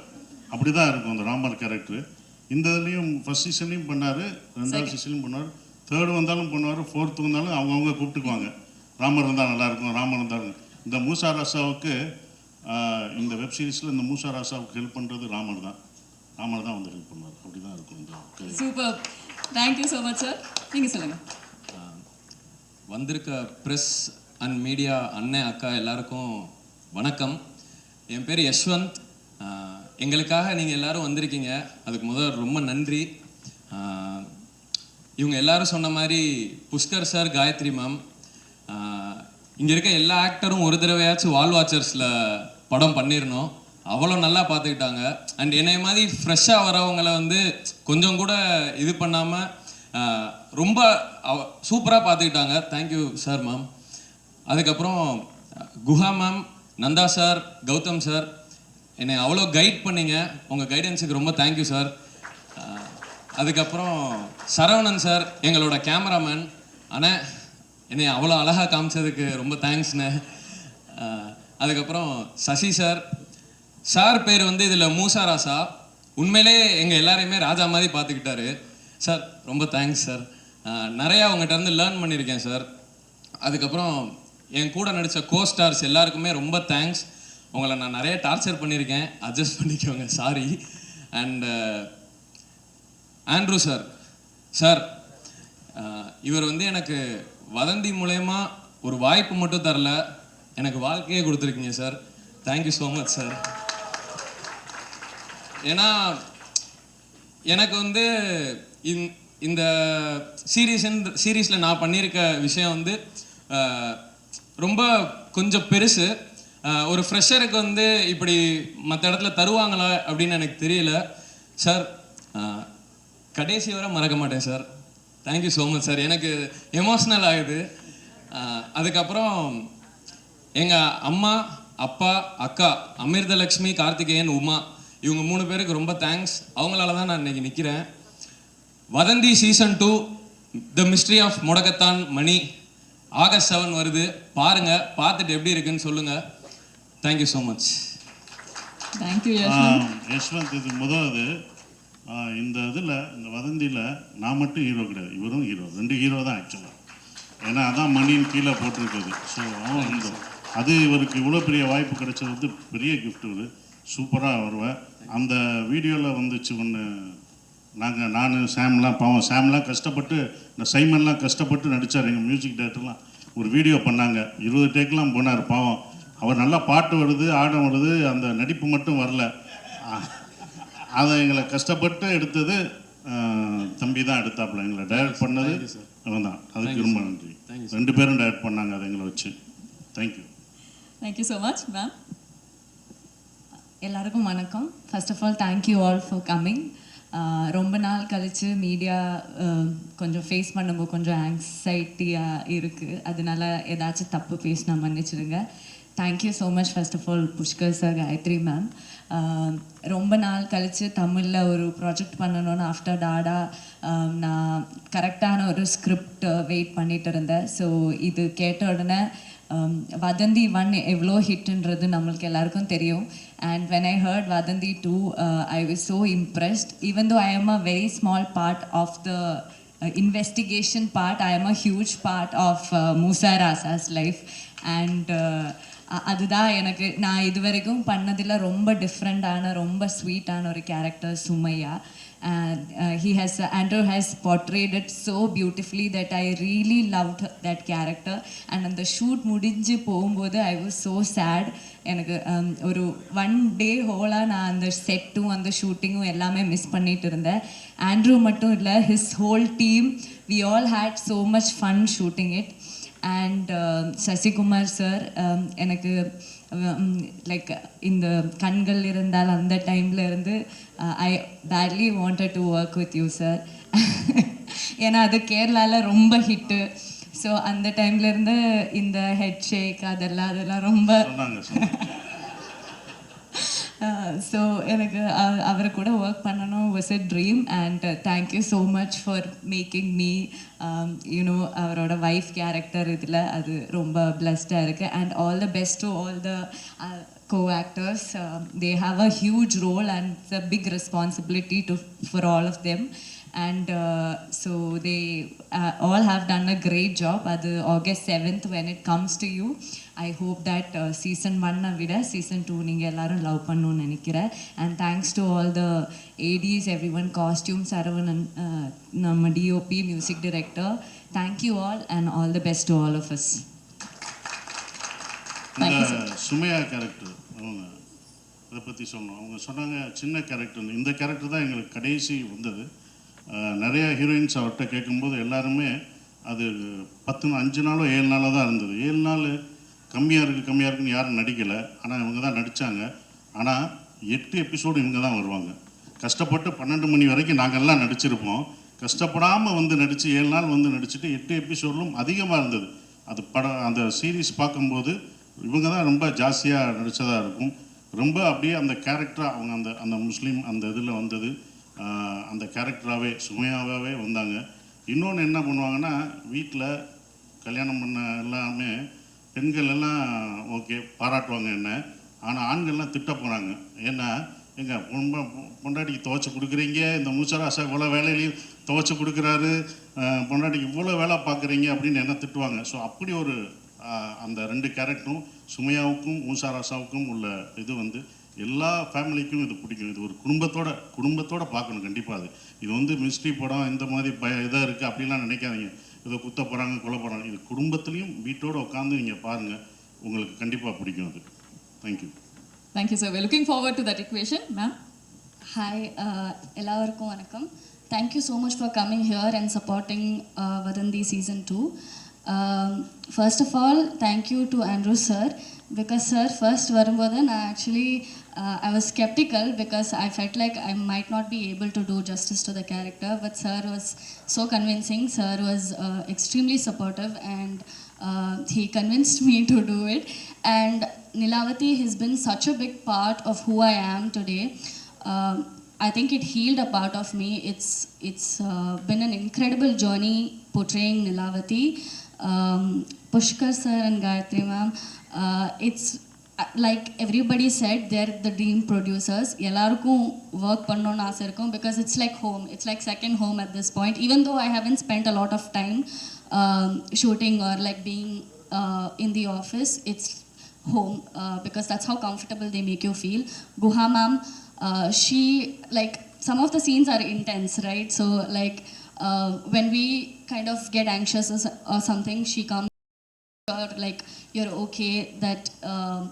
அப்படி தான் இருக்கும் அந்த ராமர் கேரக்டர். இந்த இதுலேயும் ஃபஸ்ட் சீசன்லேயும் பண்ணார், 2வது சீசன்லையும் பண்ணார், 3rd வந்தாலும் பண்ணுவார், 4th வந்தாலும் அவங்கவுங்க கூப்பிட்டுக்குவாங்க. ராமர் இருந்தால் நல்லாயிருக்கும், ராமர் இருந்தால். இந்த மூசா ராசாவுக்கு இந்த வெப் சீரிஸில் இந்த மூசா ராசாவுக்கு ஹெல்ப் பண்ணுறது ராமர் தான். ராமர் தான் வந்து ஹெல்ப் பண்ணார். அப்படி தான் இருக்கும் இந்த கதை. Super. Thank you so much sir. நீங்கள் சொல்லுங்கள். வந்திருக்க ப்ரெஸ் அண்ட் மீடியா அண்ணன் அக்கா எல்லாருக்கும் வணக்கம். என் பேர் யஷ்வந்த். எங்களுக்காக நீங்கள் எல்லாரும் வந்திருக்கீங்க, அதுக்கு முதல் ரொம்ப நன்றி. இவங்க எல்லாரும் சொன்ன மாதிரி புஷ்கர் சார், காயத்ரி மேம், இங்கே இருக்க எல்லா ஆக்டரும் ஒரு தடவையாச்சும் வால் வாட்சர்ஸில் படம் பண்ணிடணும். அவ்வளோ நல்லா பார்த்துக்கிட்டாங்க. அண்ட் என்னை மாதிரி ஃப்ரெஷ்ஷாக வரவங்களை வந்து கொஞ்சம் கூட இது பண்ணாமல் ரொம்ப சூப்பராக பார்த்துக்கிட்டாங்க. Thank you sir ma'am. அதுக்கப்புறம் Guha ma'am, Nanda sir, Gautham sir, என்னை அவ்வளோ கைட் பண்ணீங்க. உங்கள் கைடன்ஸுக்கு ரொம்ப தேங்க்யூ சார். அதுக்கப்புறம் சரவணன் சார், எங்களோட கேமராமேன் அண்ணே, என்னை அவ்வளோ அழகாக காமிச்சதுக்கு ரொம்ப தேங்க்ஸ்ண்ணே. அதுக்கப்புறம் சசி சார். சார் பேர் வந்து இதில் மூசா ராசா. உண்மையிலே எங்கள் எல்லாரையுமே ராஜா மாதிரி பார்த்துக்கிட்டாரு சார். ரொம்ப தேங்க்ஸ் சார். நிறையா உங்கள்கிட்ட இருந்து லேர்ன் பண்ணியிருக்கேன் சார். அதுக்கப்புறம் என் கூட நடித்த கோ ஸ்டார்ஸ் எல்லாருக்குமே ரொம்ப தேங்க்ஸ். உங்களை நான் நிறைய டார்ச்சர் பண்ணியிருக்கேன், அட்ஜஸ்ட் பண்ணிக்கோங்க, sorry. And Andrew sir, sir இவர் வந்து எனக்கு வதந்தி மூலயமா ஒரு வாய்ப்பு மட்டும் தரல, எனக்கு வாழ்க்கையே கொடுத்துருக்கீங்க sir. Thank you so much sir. ஏன்னா எனக்கு வந்து இந்த சீரீஸில் நான் பண்ணியிருக்க விஷயம் வந்து ரொம்ப கொஞ்சம் பெருசு. ஒரு ஃப்ரெஷருக்கு வந்து இப்படி மற்ற இடத்துல தருவாங்களா அப்படின்னு எனக்கு தெரியல சார். கடைசி வரை மறக்க மாட்டேன் sir. Thank you so much sir. எனக்கு எமோஷ்னல் ஆகுது. அதுக்கப்புறம் எங்கள் அம்மா, அப்பா, அக்கா அமிர்தலக்ஷ்மி, கார்த்திகேயன், உமா, இவங்க 3 பேருக்கு ரொம்ப தேங்க்ஸ். அவங்களால தான் நான் இன்னைக்கு நிற்கிறேன். வதந்தி சீசன் 2 த மிஸ்ட்ரி ஆஃப் முடக்கத்தான் மணி ஆகஸ்ட் 7 வருது. பாருங்க, பார்த்துட்டு எப்படி இருக்குன்னு சொல்லுங்க. Thank you so much. Thank you Yashwant. இது முதலாவது இந்த இதில் இந்த வதந்தியில் நான் மட்டும் ஹீரோ கிடையாது, இவரும் ஹீரோ. 2 ஹீரோ தான் ஆக்சுவலாக. ஏன்னா அதான் மணின்னு கீழே போட்டிருக்குது. ஸோ அவன் வந்து அது இவருக்கு இவ்வளோ பெரிய வாய்ப்பு கிடைச்சது வந்து பெரிய கிஃப்ட். இது சூப்பராக வருவேன். அந்த வீடியோவில் வந்துச்சு ஒன்று, நான் சாம்லாம், பாவம் சாம்லாம் கஷ்டப்பட்டு, இந்த சைமன்லாம் கஷ்டப்பட்டு நடித்தார். எங்கள் மியூசிக் டைரக்டர்லாம் ஒரு வீடியோ பண்ணாங்க, 20 டேக்கெலாம் போனார். பாவம் அவர் நல்லா பாட்டு வருது, ஆடம் வருது, அந்த நடிப்பு மட்டும் வரல. அதை எங்களை கஷ்டப்பட்டு எடுத்தது தம்பி தான் எடுத்தாப்புல. எங்களை டைரக்ட் பண்ணது அவன் தான். அதுக்கு ரொம்ப நன்றி. 2 பேரும் டைரக்ட் பண்ணாங்க அதை எங்களை வச்சு. Thank you. Thank you so much ma'am. எல்லாருக்கும் வணக்கம். First of all thank you all for coming. ரொம்ப நாள் கழித்து மீடியா கொஞ்சம் ஃபேஸ் பண்ணும்போது கொஞ்சம் ஆங்ஸைட்டியாக இருக்குது. அதனால ஏதாச்சும் தப்பு பேசினா மன்னிச்சிடுங்க. Thank you so much first of all Pushkar sir, Gayathri ma'am. ரொம்ப நாள் கழித்து தமிழில் ஒரு ப்ராஜெக்ட் பண்ணணும்னு ஆஃப்டர் டாடா நான் கரெக்டான ஒரு ஸ்கிரிப்ட் வெயிட் பண்ணிட்டு இருந்தேன். ஸோ இது கேட்ட உடனே வதந்தி 1 எவ்வளோ ஹிட்ன்றது நம்மளுக்கு எல்லாருக்கும் தெரியும். And when I heard Vadanthi 2, I was so impressed. Even though I am a very small part of the investigation part, I am a huge part of Musa Rasa's life. And அதுதான் எனக்கு நான் இது வரைக்கும் பண்ணதில் ரொம்ப டிஃப்ரெண்ட்டான, ரொம்ப ஸ்வீட்டான ஒரு character Sumaiya. and Andrew has portrayed it so beautifully that I really loved that character. And அந்த ஷூட் முடிஞ்சு போகும்போது I was so sad. எனக்கு ஒரு 1 day ஹோலாக நான் அந்த செட்டும் அந்த ஷூட்டிங்கும் எல்லாமே மிஸ் பண்ணிட்டு இருந்தேன். ஆண்ட்ரூ மட்டும் இல்லை, his whole team, we all had so much fun shooting it. And Sasikumar sir, எனக்கு லைக் இந்த கண்கள் இருந்தால் அந்த டைமில் இருந்து ஐ badly wanted to work with you sir. ஏன்னா அது கேரளாவில் ரொம்ப ஹிட்டு. ஸோ அந்த டைம்லேருந்து இந்த ஹெட் ஷேக் அதெல்லாம் ரொம்ப ஸோ எனக்கு அவர் கூட ஒர்க் பண்ணணும் was a dream. And thank you so much for making me you know அவரோட ஒய்ஃப் கேரக்டர் இதில் அது ரொம்ப பிளஸ்டாக இருக்குது. And all the best to all the co-actors. They have a huge role and it's a big responsibility for all of them. And so they all have done a great job. Adu August 7th when it comes to you, I hope that season 1 vida season 2 neenga ellarum love pannonu nenikira. And thanks to all the ADs, everyone, costume Saravanan, nama DOP, music director, thank you all and all the best to all of us. சுமையா character அவங்க அதை பற்றி சொன்னோம். அவங்க சொன்னாங்க சின்ன character, இந்த character தான் எங்களுக்கு கடைசி வந்தது. நிறைய ஹீரோயின்ஸ் அவர்கிட்ட கேட்கும்போது எல்லாருமே அது 5 நாளோ 7 நாளோ தான் இருந்தது. 7 நாள் கம்மியாக இருக்குன்னு யாரும் நடிக்கலை. ஆனால் இவங்க தான் நடித்தாங்க. ஆனால் 8 எபிசோடு இவங்க தான் வருவாங்க. கஷ்டப்பட்டு 12 மணி வரைக்கும் நாங்கள்லாம் நடிச்சிருப்போம். கஷ்டப்படாமல் வந்து நடித்து 7 நாள் வந்து நடிச்சுட்டு 8 எபிசோட்லும் அதிகமாக இருந்தது. அது அந்த சீரீஸ் பார்க்கும்போது இவங்க தான் ரொம்ப ஜாஸ்தியாக நடித்ததாக இருக்கும். ரொம்ப அப்படியே அந்த கேரக்டராக அவங்க அந்த முஸ்லீம் அந்த இதில் வந்தது அந்த கேரக்டராகவே சுமையாகவே வந்தாங்க. இன்னொன்று என்ன பண்ணுவாங்கன்னா, வீட்டில் கல்யாணம் பண்ண எல்லாமே பெண்கள் எல்லாம் ஓகே பாராட்டுவாங்க என்ன, ஆனால் ஆண்கள்லாம் திட்ட போகிறாங்க. ஏன்னா எங்கள் பொண்டாட்டிக்கு துவைச்சி கொடுக்குறீங்க, இந்த மூச்சராசா இவ்வளோ வேலையிலையும் துவைச்சி கொடுக்குறாரு, பொண்டாட்டிக்கு இவ்வளோ வேலை பார்க்குறீங்க அப்படின்னு என்ன திட்டுவாங்க. ஸோ அப்படி ஒரு அந்த 2 கேரக்டரும் சுமையாவுக்கும் மூசாராசாவுக்கும் உள்ள இது வந்து எல்லா ஃபேமிலிக்கும் இது பிடிக்கும். இது ஒரு குடும்பத்தோட பார்க்கணும் கண்டிப்பாக. இது வந்து மிஸ்ட்ரி படம் இந்த மாதிரி இதாக இருக்குது அப்படிலாம் நினைக்காதீங்க. இதை குத்த போகிறாங்க கொலை போகிறாங்க. இது குடும்பத்துலேயும் வீட்டோடு உட்காந்து நீங்கள் பாருங்கள், உங்களுக்கு கண்டிப்பாக பிடிக்கும் அது. Thank you. Thank you sir. We're looking forward to that equation. Ma'am. Hi, எல்லாருக்கும் வணக்கம். Thank you so much for coming here and supporting Vadandi season 2. First of all, thank you to Andrew sir, because sir first varumbodhu na actually I was skeptical because I felt like I might not be able to do justice to the character, but sir was so convincing. Sir was extremely supportive and he convinced me to do it. And Nilavati has been such a big part of who I am today. I think it healed a part of me. It's been an incredible journey portraying Nilavati. Pushkar sir and Gayatri ma'am, it's like everybody said, they're the dream producers. Ellarkum work pannonu aasa irukum because it's like home. It's like second home at this point. Even though I haven't spent a lot of time shooting or like being in the office, it's home because that's how comfortable they make you feel. Guha ma'am, she, like, some of the scenes are intense, right? So like when we kind of get anxious or something, she comes, like, you're okay, that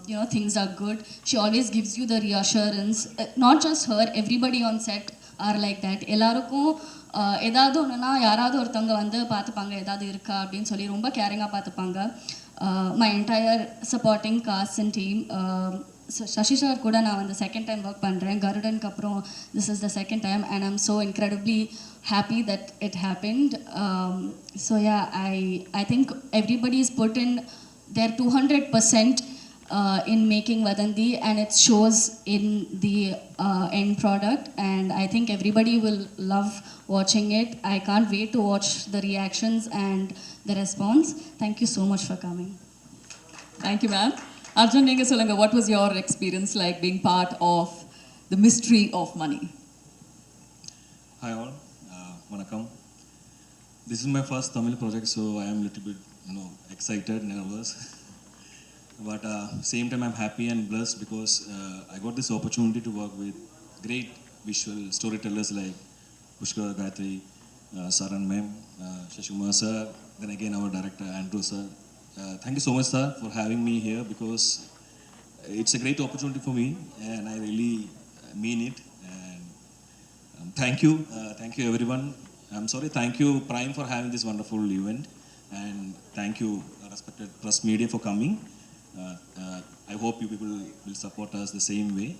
you know, things are good. She always gives you the reassurance. Not just her, everybody on set are like that. எல்லாருக்கும் ஏதாவது ஒன்றுனா யாராவது ஒருத்தவங்க வந்து பார்த்துப்பாங்க, ஏதாவது இருக்கா அப்படின்னு சொல்லி ரொம்ப கேரிங்காக பார்த்துப்பாங்க. My entire supporting cast and team. Shashi sir கூட நான் வந்து செகண்ட் டைம் ஒர்க் பண்ணுறேன். கருடனுக்கு அப்புறம் this is the second time and I'm so incredibly happy that it happened. So yeah, I think everybody's put in their 200% in making Vadandi, and it shows in the end product, and I think everybody will love watching it. I can't wait to watch the reactions and the response. Thank you so much for coming. Thank you ma'am. Arjun, neenga solunga, what was your experience like being part of the mystery of money? Hi all, vanakkam. This is my first Tamil project, so I am a little bit, excited, nervous. But same time I'm happy and blessed because I got this opportunity to work with great visual storytellers like Pushkar, Gayatri, sir and ma'am, Shashikumar sir, then again our director Andrew sir. Thank you so much, sir, for having me here, because it's a great opportunity for me and I really mean it. And thank you everyone. I'm sorry, thank you Prime for having this wonderful event, and thank you respected press media for coming. I hope you people will support us the same way.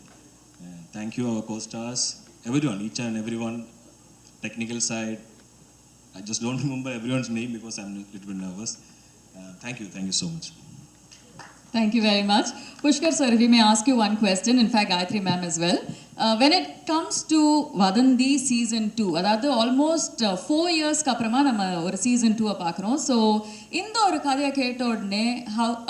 And thank you our co-stars, everyone, each and everyone, technical side. I just don't remember everyone's name because I'm a little bit nervous. Thank you so much. Thank you very much. Pushkar sir, if we may ask you one question, in fact Gayatri ma'am as well. When it comes to Vadandi season 2, அதாவது almost 4 இயர்ஸ்க்கு அப்புறமா நம்ம ஒரு season 2 பார்க்குறோம். So இந்த ஒரு கதையை கேட்ட உடனே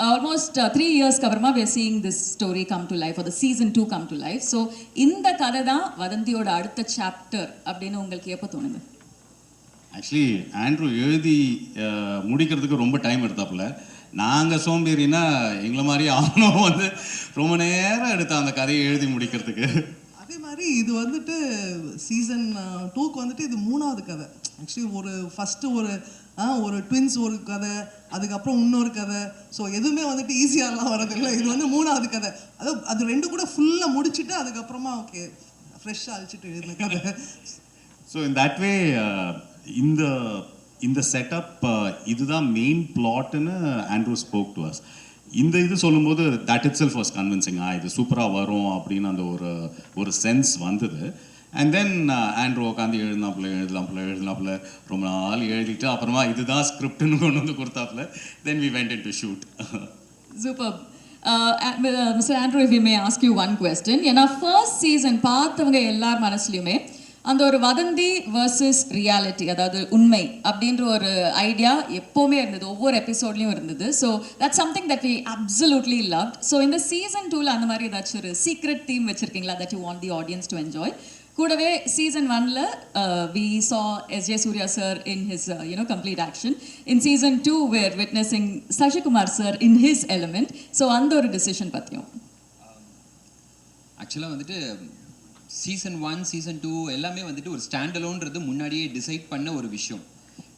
ஆல்மோஸ்ட் 3 இயர்ஸ்க்கு அப்புறமா we are seeing this story come to life, or the season 2 come to life. So இந்த கதை தான் வதந்தியோட அடுத்த சாப்டர் அப்படின்னு உங்களுக்கு எப்போ தோணுது? ஆக்சுவலி ஆண்ட்ரூ எழுதி முடிக்கிறதுக்கு ரொம்ப டைம் எடுத்தாப்புல. நாங்கள் சோம்பேறினா எங்களை மாதிரி அவனும் வந்து ரொம்ப நேரம் எடுத்தான் அந்த கதையை எழுதி முடிக்கிறதுக்கு. அதே மாதிரி இது வந்துட்டு சீசன் 2க்கு வந்துட்டு இது 3வது கதை. ஆக்சுவலி ஒரு ஃபஸ்ட்டு ஒரு ட்வின்ஸ் ஒரு கதை, அதுக்கப்புறம் இன்னொரு கதை. ஸோ எதுவுமே வந்துட்டு ஈஸியாகலாம் வரதில்லை. இது வந்து 3வது கதை. அது 2 கூட ஃபுல்லாக முடிச்சுட்டு அதுக்கப்புறமா ஓகே ஃப்ரெஷ்ஷாக அழிச்சிட்டு எழுதின கதை. ஸோ இன் தட் வே இந்த செட்டப் இதுதான் மெயின் பிளாட்னு ஆண்ட்ரூ ஸ்போக் டு அஸ். இந்த இது சொல்லும்போது that itself was convincing. இது சூப்பராக வரும் அப்படின்னு அந்த ஒரு சென்ஸ் வந்தது. அண்ட் தென் ஆண்ட்ரூ உட்காந்து எழுதலாப்புல ரொம்ப நாள் எழுதிட்டு அப்புறமா இதுதான் ஸ்கிரிப்ட்னு கொண்டு வந்து கொடுத்தாப்புல. Then we went into shoot. Super. Mister Andrew, if we may ask you one question. ஏன்னா ஃபர்ஸ்ட் சீசன் பார்த்தவங்க எல்லார் மனசுலையுமே அந்த ஒரு வதந்தி வர்சஸ் ரியாலிட்டி, அதாவது உண்மை அப்படின்ற ஒரு ஐடியா எப்போவுமே இருந்தது, ஒவ்வொரு எபிசோட்லையும் இருந்தது. So that's something that we absolutely love. So இந்த சீசன் 2ல அந்த மாதிரி ஏதாச்சும் ஒரு சீக்ரெட் தீம் வச்சிருக்கீங்களா that you want the audience to enjoy? கூடவே சீசன் 1ல we saw S.J. Surya sir in his complete action. In season 2 we're witnessing Sashikumar sir in his element. So அந்த ஒரு டிசிஷன் பற்றியும். ஆக்சுவலாக வந்துட்டு சீசன் 1 சீசன் 2 எல்லாமே வந்துட்டு ஒரு ஸ்டாண்ட் அலோன்றது முன்னாடியே டிசைட் பண்ண ஒரு விஷயம்.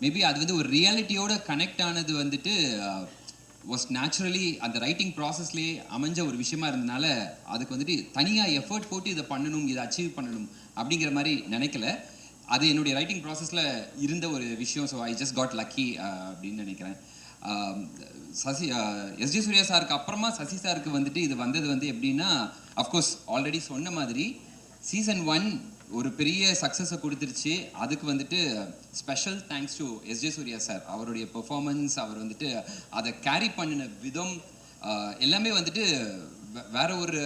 மேபி அது வந்து ஒரு ரியாலிட்டியோட கனெக்ட் ஆனது வந்துட்டு வாஸ் நேச்சுரலி அந்த ரைட்டிங் ப்ராசஸ்லேயே அமைஞ்ச ஒரு விஷயமா இருந்தனால அதுக்கு வந்துட்டு தனியாக எஃபர்ட் போட்டு இதை பண்ணணும், இதை அச்சீவ் பண்ணணும் அப்படிங்கிற மாதிரி நினைக்கல. அது என்னுடைய ரைட்டிங் ப்ராசஸில் இருந்த ஒரு விஷயம். So I just got lucky அப்படின்னு நினைக்கிறேன். எஸ்ஜே சூர்யா சாருக்கு அப்புறமா சசி சாருக்கு வந்துட்டு இது வந்தது வந்து எப்படின்னா, அஃப்கோர்ஸ் ஆல்ரெடி சொன்ன மாதிரி சீசன் 1 ஒரு பெரிய சக்ஸஸை கொடுத்துருச்சு. அதுக்கு வந்துட்டு special thanks to S J Suriya sir. அவருடைய பெர்ஃபார்மன்ஸ், அவர் வந்துட்டு அதை கேரி பண்ணின விதம் எல்லாமே வந்துட்டு வேற ஒரு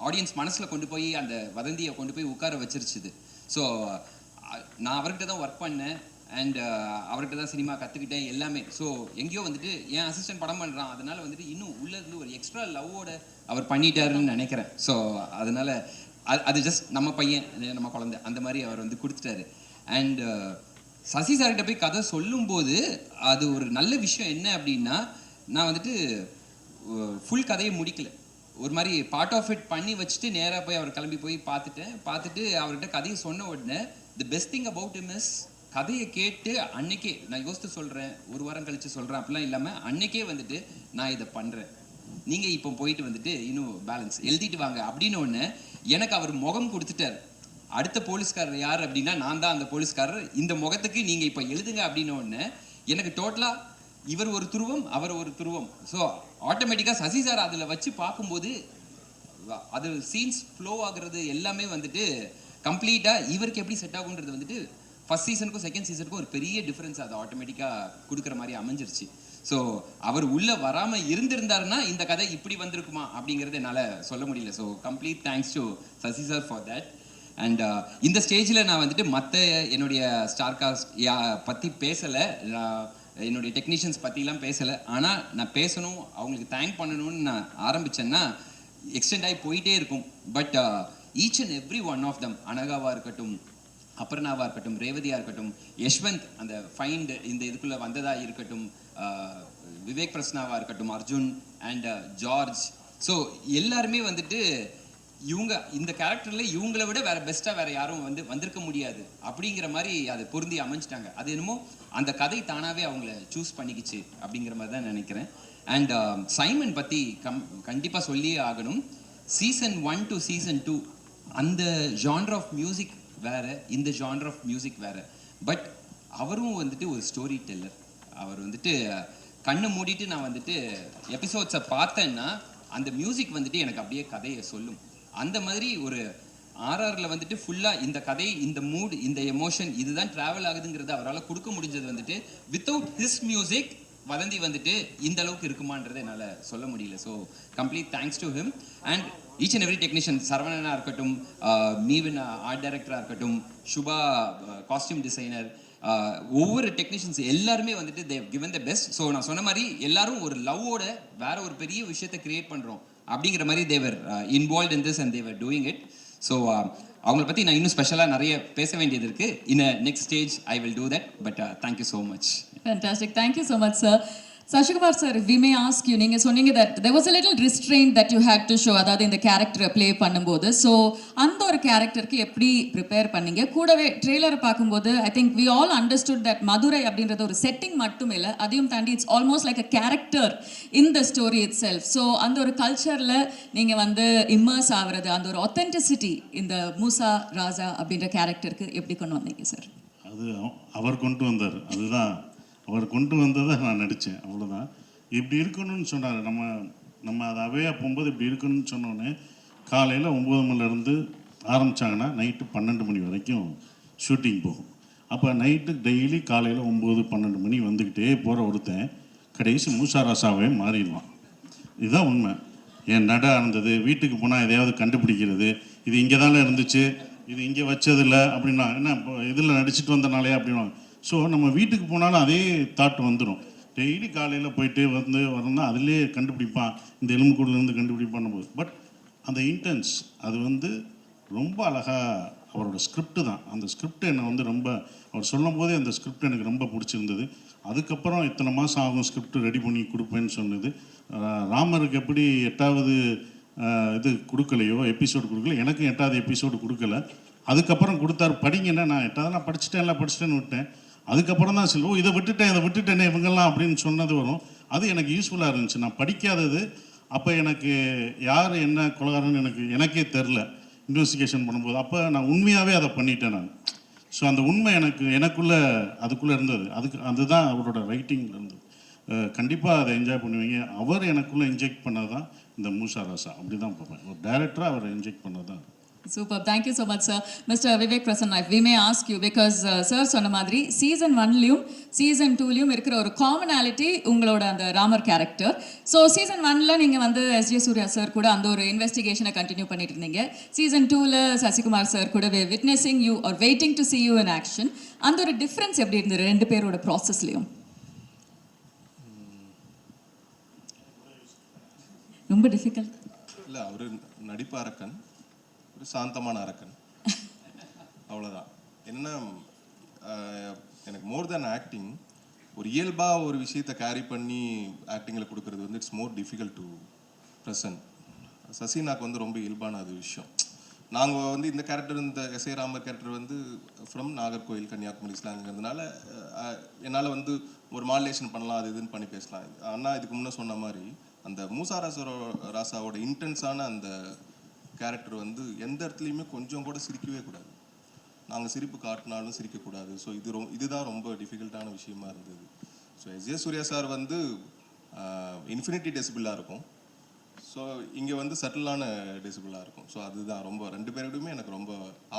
ஆடியன்ஸ் மனசில் கொண்டு போய் அந்த வதந்தியை கொண்டு போய் உட்கார வச்சிருச்சுது. ஸோ நான் அவர்கிட்ட தான் ஒர்க் பண்ணேன் அண்ட் அவர்கிட்ட தான் சினிமா கற்றுக்கிட்டேன் எல்லாமே. ஸோ எங்கேயோ வந்துட்டு என் அசிஸ்டன்ட் படம் பண்ணுறான், அதனால வந்துட்டு இன்னும் உள்ளேருந்து ஒரு எக்ஸ்ட்ரா லவ்வோட அவர் பண்ணிட்டாருன்னு நினைக்கிறேன். ஸோ அதனால அது ஜஸ்ட் நம்ம பையன், நம்ம குழந்தை அந்த மாதிரி அவர் வந்து கொடுத்துட்டாரு. அண்ட் சசி சார்கிட்ட போய் கதை சொல்லும்போது அது ஒரு நல்ல விஷயம் என்ன அப்படின்னா, நான் வந்துட்டு ஃபுல் கதையை முடிக்கல, ஒரு மாதிரி பார்ட் ஆஃப் இட் பண்ணி வச்சுட்டு நேராக போய் அவர் கிளம்பி போய் பார்த்துட்டு அவர்கிட்ட கதையை சொன்ன உடனே the best thing about him is கதையை கேட்டு அன்னைக்கே நான் யோசித்து சொல்கிறேன், ஒரு வாரம் கழித்து சொல்கிறேன் அப்படிலாம் இல்லாமல் அன்னைக்கே வந்துட்டு நான் இதை பண்ணுறேன், நீங்கள் இப்போ போயிட்டு வந்துட்டு இன்னும் பேலன்ஸ் எழுதிட்டு வாங்க அப்படின்னு ஒன்று எனக்கு அவர் முகம் கொடுத்துட்டார். அடுத்த போலீஸ்காரர் யார் அப்படின்னா நான் தான் அந்த போலீஸ்காரர், இந்த முகத்துக்கு நீங்கள் இப்போ எழுதுங்க அப்படின்னு ஒன்று எனக்கு டோட்டலாக இவர் ஒரு துருவம் அவர் ஒரு துருவம். ஸோ ஆட்டோமேட்டிக்காக சசி சார் அதில் வச்சு பார்க்கும்போது அது சீன்ஸ் ஃப்ளோ ஆகுறது எல்லாமே வந்துட்டு கம்ப்ளீட்டாக இவருக்கு எப்படி செட் ஆகுன்றது வந்துட்டு ஃபர்ஸ்ட் சீசனுக்கும் செகண்ட் சீசனுக்கும் ஒரு பெரிய டிஃப்ரென்ஸ் அது ஆட்டோமேட்டிக்காக கொடுக்குற மாதிரி அமைஞ்சிருச்சு. ஸோ அவர் உள்ளே வராமல் இருந்திருந்தாருன்னா இந்த கதை இப்படி வந்திருக்குமா அப்படிங்கிறது என்னால் சொல்ல முடியல. So complete thanks to Sasi sir for that. And இந்த ஸ்டேஜில் நான் வந்துட்டு மற்ற என்னுடைய ஸ்டார் காஸ்ட் பற்றி பேசலை, என்னுடைய டெக்னீஷியன்ஸ் பற்றிலாம் பேசலை. ஆனால் நான் பேசணும், அவங்களுக்கு தேங்க் பண்ணணும்னு நான் ஆரம்பித்தேன்னா எக்ஸ்டெண்ட் ஆகி போயிட்டே இருக்கும். But each and every one of them, அனகாவாக இருக்கட்டும், அபர்ணாவாக இருக்கட்டும், ரேவதியாக இருக்கட்டும், யஷ்வந்த் அந்த ஃபைண்ட் இந்த இதுக்குள்ளே வந்ததாக இருக்கட்டும், விவேக் பிரஸ்னாவாக இருக்கட்டும், அர்ஜுன் அண்ட் ஜார்ஜ், ஸோ எல்லாருமே வந்துட்டு இவங்க இந்த கேரக்டர்ல இவங்களை விட வேற பெஸ்ட்டாக வேற யாரும் வந்திருக்க முடியாது அப்படிங்கிற மாதிரி அதை பொருந்தி அமைஞ்சிட்டாங்க. அது என்னமோ அந்த கதை தானாகவே அவங்கள சூஸ் பண்ணிக்கிச்சு அப்படிங்கிற மாதிரி தான் நினைக்கிறேன். அண்ட் சைமன் பற்றி கண்டிப்பாக சொல்லியே ஆகணும். சீசன் 1 to சீசன் 2 அந்த ஜான்ர் ஆஃப் மியூசிக் வேற, இந்த ஜான்ர் ஆஃப் மியூசிக் வேற. பட் அவரும் வந்துட்டு ஒரு ஸ்டோரி டெல்லர். அவர் வந்துட்டு கண்ணை மூடிட்டு நான் வந்துட்டு எபிசோட்ஸை பார்த்தேன்னா அந்த மியூசிக் வந்துட்டு எனக்கு அப்படியே கதையை சொல்லும். அந்த மாதிரி ஒரு ஆர்ஆர்ல வந்துட்டு ஃபுல்லாக இந்த கதை, இந்த மூட், இந்த எமோஷன் இதுதான் ட்ராவல் ஆகுதுங்கிறது அவரால் கொடுக்க முடிஞ்சது வந்துட்டு வித்தவுட் ஹிஸ் மியூசிக் வதந்தி வந்துட்டு இந்த அளவுக்கு இருக்குமான்றதை என்னால் சொல்ல முடியல. So complete thanks to him and each and every technician. சரவணனாக இருக்கட்டும், மீவின் ஆர்ட் டைரக்டராக இருக்கட்டும், சுபா காஸ்டியூம் டிசைனர், ஒவ்வொரு டெக்னீஷியன்ஸ் எல்லாருமே வந்துட்டு they've given the best. So நான் சொன்ன மாதிரி எல்லாரும் ஒரு லவ்வோட வேற ஒரு பெரிய விஷயத்தை கிரியேட் பண்ணுறோம் அப்படிங்கிற மாதிரி they're involve in this and they're doing it. So அவங்கள பற்றி நான் இன்னும் ஸ்பெஷலாக நிறைய பேச வேண்டியது இருக்குது. In next stage I will do that. But thank you so much. Fantastic. Thank you so much, sir. Sashikumar sir, if we may ask you, நீங்க சொன்னீங்க that there was a little restraint that you had to show, அதாவது இந்த கேரக்டரை play பண்ணும்போது. So அந்த ஒரு கேரக்டருக்கு எப்படி ப்ரிப்பேர் பண்ணீங்க? கூடவே ட்ரெய்லரை பார்க்கும்போது I think we all understood that Madurai அப்படின்றது ஒரு செட்டிங் மட்டும் இல்லை, அதையும் தாண்டி it's almost like a character in the story itself. So அந்த ஒரு கல்ச்சரில் நீங்கள் வந்து இம்மர்ஸ் ஆகிறது, அந்த ஒரு ஒத்தென்டிசிட்டி இந்த மூசா ராஜா அப்படின்ற கேரக்டருக்கு எப்படி கொண்டு வந்தீங்க சார்? அது அவர் கொண்டு வந்தார். அதுதான் அவர் கொண்டு வந்ததை நான் நடித்தேன், அவ்வளோதான். இப்படி இருக்கணும்னு சொன்னார். நம்ம அதை அவையாக போகும்போது இப்படி இருக்கணும்னு சொன்னோன்னே காலையில் 9 மணிலேருந்து ஆரம்பித்தாங்கன்னா நைட்டு 12 மணி வரைக்கும் ஷூட்டிங் போகும். அப்போ நைட்டு டெய்லி காலையில் 9-12 மணி வந்துக்கிட்டே போகிற ஒருத்தன் கடைசி மூசா ராசாவே மாறிடுவான். இதுதான் உண்மை. என் நட இருந்தது, வீட்டுக்கு போனால் எதையாவது கண்டுபிடிக்கிறது, இது இங்கே தானே இருந்துச்சு, இது இங்கே வச்சதில்லை அப்படின்னா என்ன இப்போ இதில் நடிச்சுட்டு வந்தனாலே அப்படின்னா. ஸோ நம்ம வீட்டுக்கு போனாலும் அதே தாட் வந்துடும். டெய்லி காலையில் போயிட்டு வரணும்னா அதிலே கண்டுபிடிப்பான், இந்த எலும்புக்கூடுலேருந்து கண்டுபிடிப்பான் போது. பட் அந்த இன்டென்ஸ் அது வந்து ரொம்ப அழகாக அவரோட ஸ்கிரிப்டு தான். அந்த ஸ்கிரிப்ட் என்னை ரொம்ப அவர் சொல்லும் போதே அந்த ஸ்கிரிப்ட் எனக்கு ரொம்ப பிடிச்சிருந்தது. அதுக்கப்புறம் இத்தனை மாதம் ஆகும் ஸ்கிரிப்ட் ரெடி பண்ணி கொடுப்பேன்னு சொன்னது. ராமருக்கு எப்படி 8வது இது கொடுக்கலையோ, எபிசோடு கொடுக்கல, எனக்கு 8வது எபிசோடு கொடுக்கல. அதுக்கப்புறம் கொடுத்தாரு, படிங்கன்னா நான் 8வது நான் படிச்சுட்டேன்னு விட்டேன். அதுக்கப்புறம் தான் சொல்லுவோம் இதை விட்டுட்டேனே இவங்கெல்லாம் அப்படின்னு சொன்னது வரும். அது எனக்கு யூஸ்ஃபுல்லாக இருந்துச்சு. நான் படிக்காதது அப்போ எனக்கு யார் என்ன கொலகாரன்னு எனக்கே தெரில இன்வெஸ்டிகேஷன் பண்ணும்போது. அப்போ நான் உண்மையாகவே அதை பண்ணிட்டேன் நான். ஸோ அந்த உண்மை அதுக்குள்ளே இருந்தது. அதுதான் அவரோட ரைட்டிங்கில் இருந்தது. கண்டிப்பாக அதை என்ஜாய் பண்ணுவீங்க. அவர் எனக்குள்ளே இன்ஜெக்ட் பண்ணது தான் இந்த மூசா ராசா. அப்படி தான் பார்ப்பேன். ஒரு டைரக்டராக அவர் இன்ஜெக்ட் பண்ணது தான். Super. Thank you so much, sir. Mr. Vivek Prasanna, if we may ask you, because sir சொன்ன மாதிரி சீசன் 1லையும் சீசன் 2லையும் இருக்கிற ஒரு காமனாலிட்டி உங்களோட அந்த ராமர் கேரக்டர். ஸோ சீசன் 1ல நீங்கள் வந்து எஸ்ஜே சூர்யா சார் கூட அந்த ஒரு இன்வெஸ்டிகேஷனை கண்டினியூ பண்ணிட்டு இருந்தீங்க. சீசன் 2ல சசிகுமார் சார் கூட witnessing you are waiting to see you in action. அந்த ஒரு டிஃப்ரென்ஸ் எப்படி இருந்தது ரெண்டு பேரோட ப்ராசஸ்லையும்? ரொம்ப டிஃபிகல்ட் இல்லை, அவர் நடிப்பு அரக்கன், ஒரு சாந்தமான அரக்கன், அவ்வளோதான். என்னன்னா எனக்கு மோர் தேன் ஆக்டிங், ஒரு இயல்பாக ஒரு விஷயத்தை கேரி பண்ணி ஆக்டிங்கில் கொடுக்கறது வந்து it's more difficult to present. சசினாக்கு வந்து ரொம்ப இயல்பான அது விஷயம். நாங்கள் வந்து இந்த கேரக்டர், இந்த எஸ்ஏ ராமர் கேரக்டர் வந்து ஃப்ரம் நாகர்கோவில் கன்னியாகுமரி ஸ்லாங்கிறதுனால என்னால் வந்து ஒரு மாடுலேஷன் பண்ணலாம், அது இதுன்னு பண்ணி பேசலாம். ஆனால் இதுக்கு முன்னே சொன்ன மாதிரி அந்த மூசா ராசாவோட இன்டென்ஸான அந்த கேரக்டர் வந்து எந்த இடத்துலையுமே கொஞ்சம் கூட சிரிக்கவே கூடாது. நாங்கள் சிரிப்பு காட்டினாலும் சிரிக்கக்கூடாது. ஸோ இதுதான் ரொம்ப டிஃபிகல்ட்டான விஷயமா இருந்தது. ஸோ எஸ்ஜே சூர்யா சார் வந்து இன்ஃபினிட்டி டெசிபிளாக இருக்கும். ஸோ இங்கே வந்து சட்டிலான டெசிபிளாக இருக்கும். ஸோ அதுதான் ரொம்ப ரெண்டு பேருக்குமே எனக்கு ரொம்ப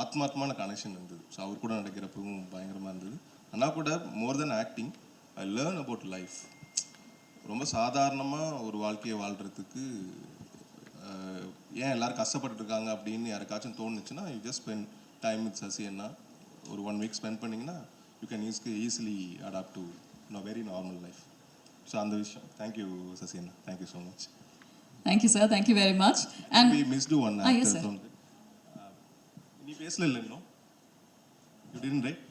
ஆத்மார்த்தமான கனெக்ஷன் இருந்தது. ஸோ அவர் கூட நடக்கிறப்பவும் பயங்கரமாக இருந்தது. ஆனால் கூட more than acting I learn about life. ரொம்ப சாதாரணமாக ஒரு வாழ்க்கையை வாழ்கிறதுக்கு ஏன் எல்லோரும் கஷ்டப்பட்டுருக்காங்க அப்படின்னு யாருக்காச்சும் தோணுச்சுன்னா you just spend time with Sasi அண்ணா. ஒரு 1 வீக் ஸ்பெண்ட் பண்ணிங்கன்னா you can easily adapt to very normal life. So அந்த விஷயம். தேங்க்யூ சசி அண்ணா, thank you so much. Thank you, sir. Thank you very much. And we missed one actor. Yes, sir. நீ பேசல இல்லை இன்னும்? You didn't, right?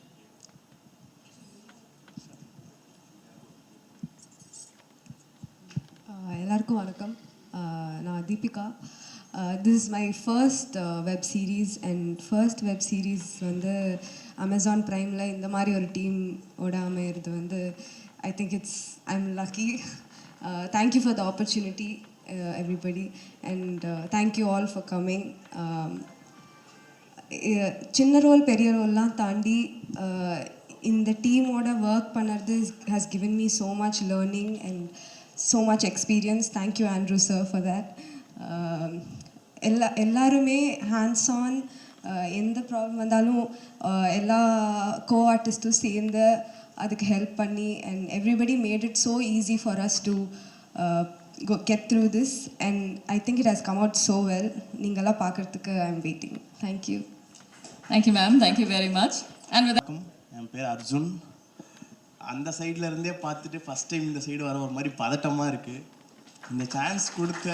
எல்லாருக்கும் வணக்கம். நான் Deepika. This is my first web series and first web series வந்து Amazon ப்ரைமில் இந்த மாதிரி ஒரு டீம் ஓட அமையிறது வந்து I think I'm lucky. Thank you for the opportunity, everybody, and thank you all for coming. சின்ன ரோல் பெரிய ரோல்லாம் தாண்டி இந்த டீமோட ஒர்க் பண்ணுறது has given me so much learning and so much experience. Thank you, Andrew sir, for that. எல்லாருமே hands on, எந்த problem வந்தாலும் எல்லா கோ ஆர்டிஸ்ட்டும் சேர்ந்து அதுக்கு ஹெல்ப் பண்ணி and everybody made it so easy for us to get through this and I think it has come out so well. நீங்களாம் பார்க்குறதுக்கு I am waiting. Thank you. Thank you ma'am, thank you very much. And என் பேர் அர்ஜுன். அந்த சைடில் இருந்தே பார்த்துட்டு first time இந்த side வர ஒரு மாதிரி பதட்டமாக இருக்குது. இந்த சான்ஸ் கொடுத்த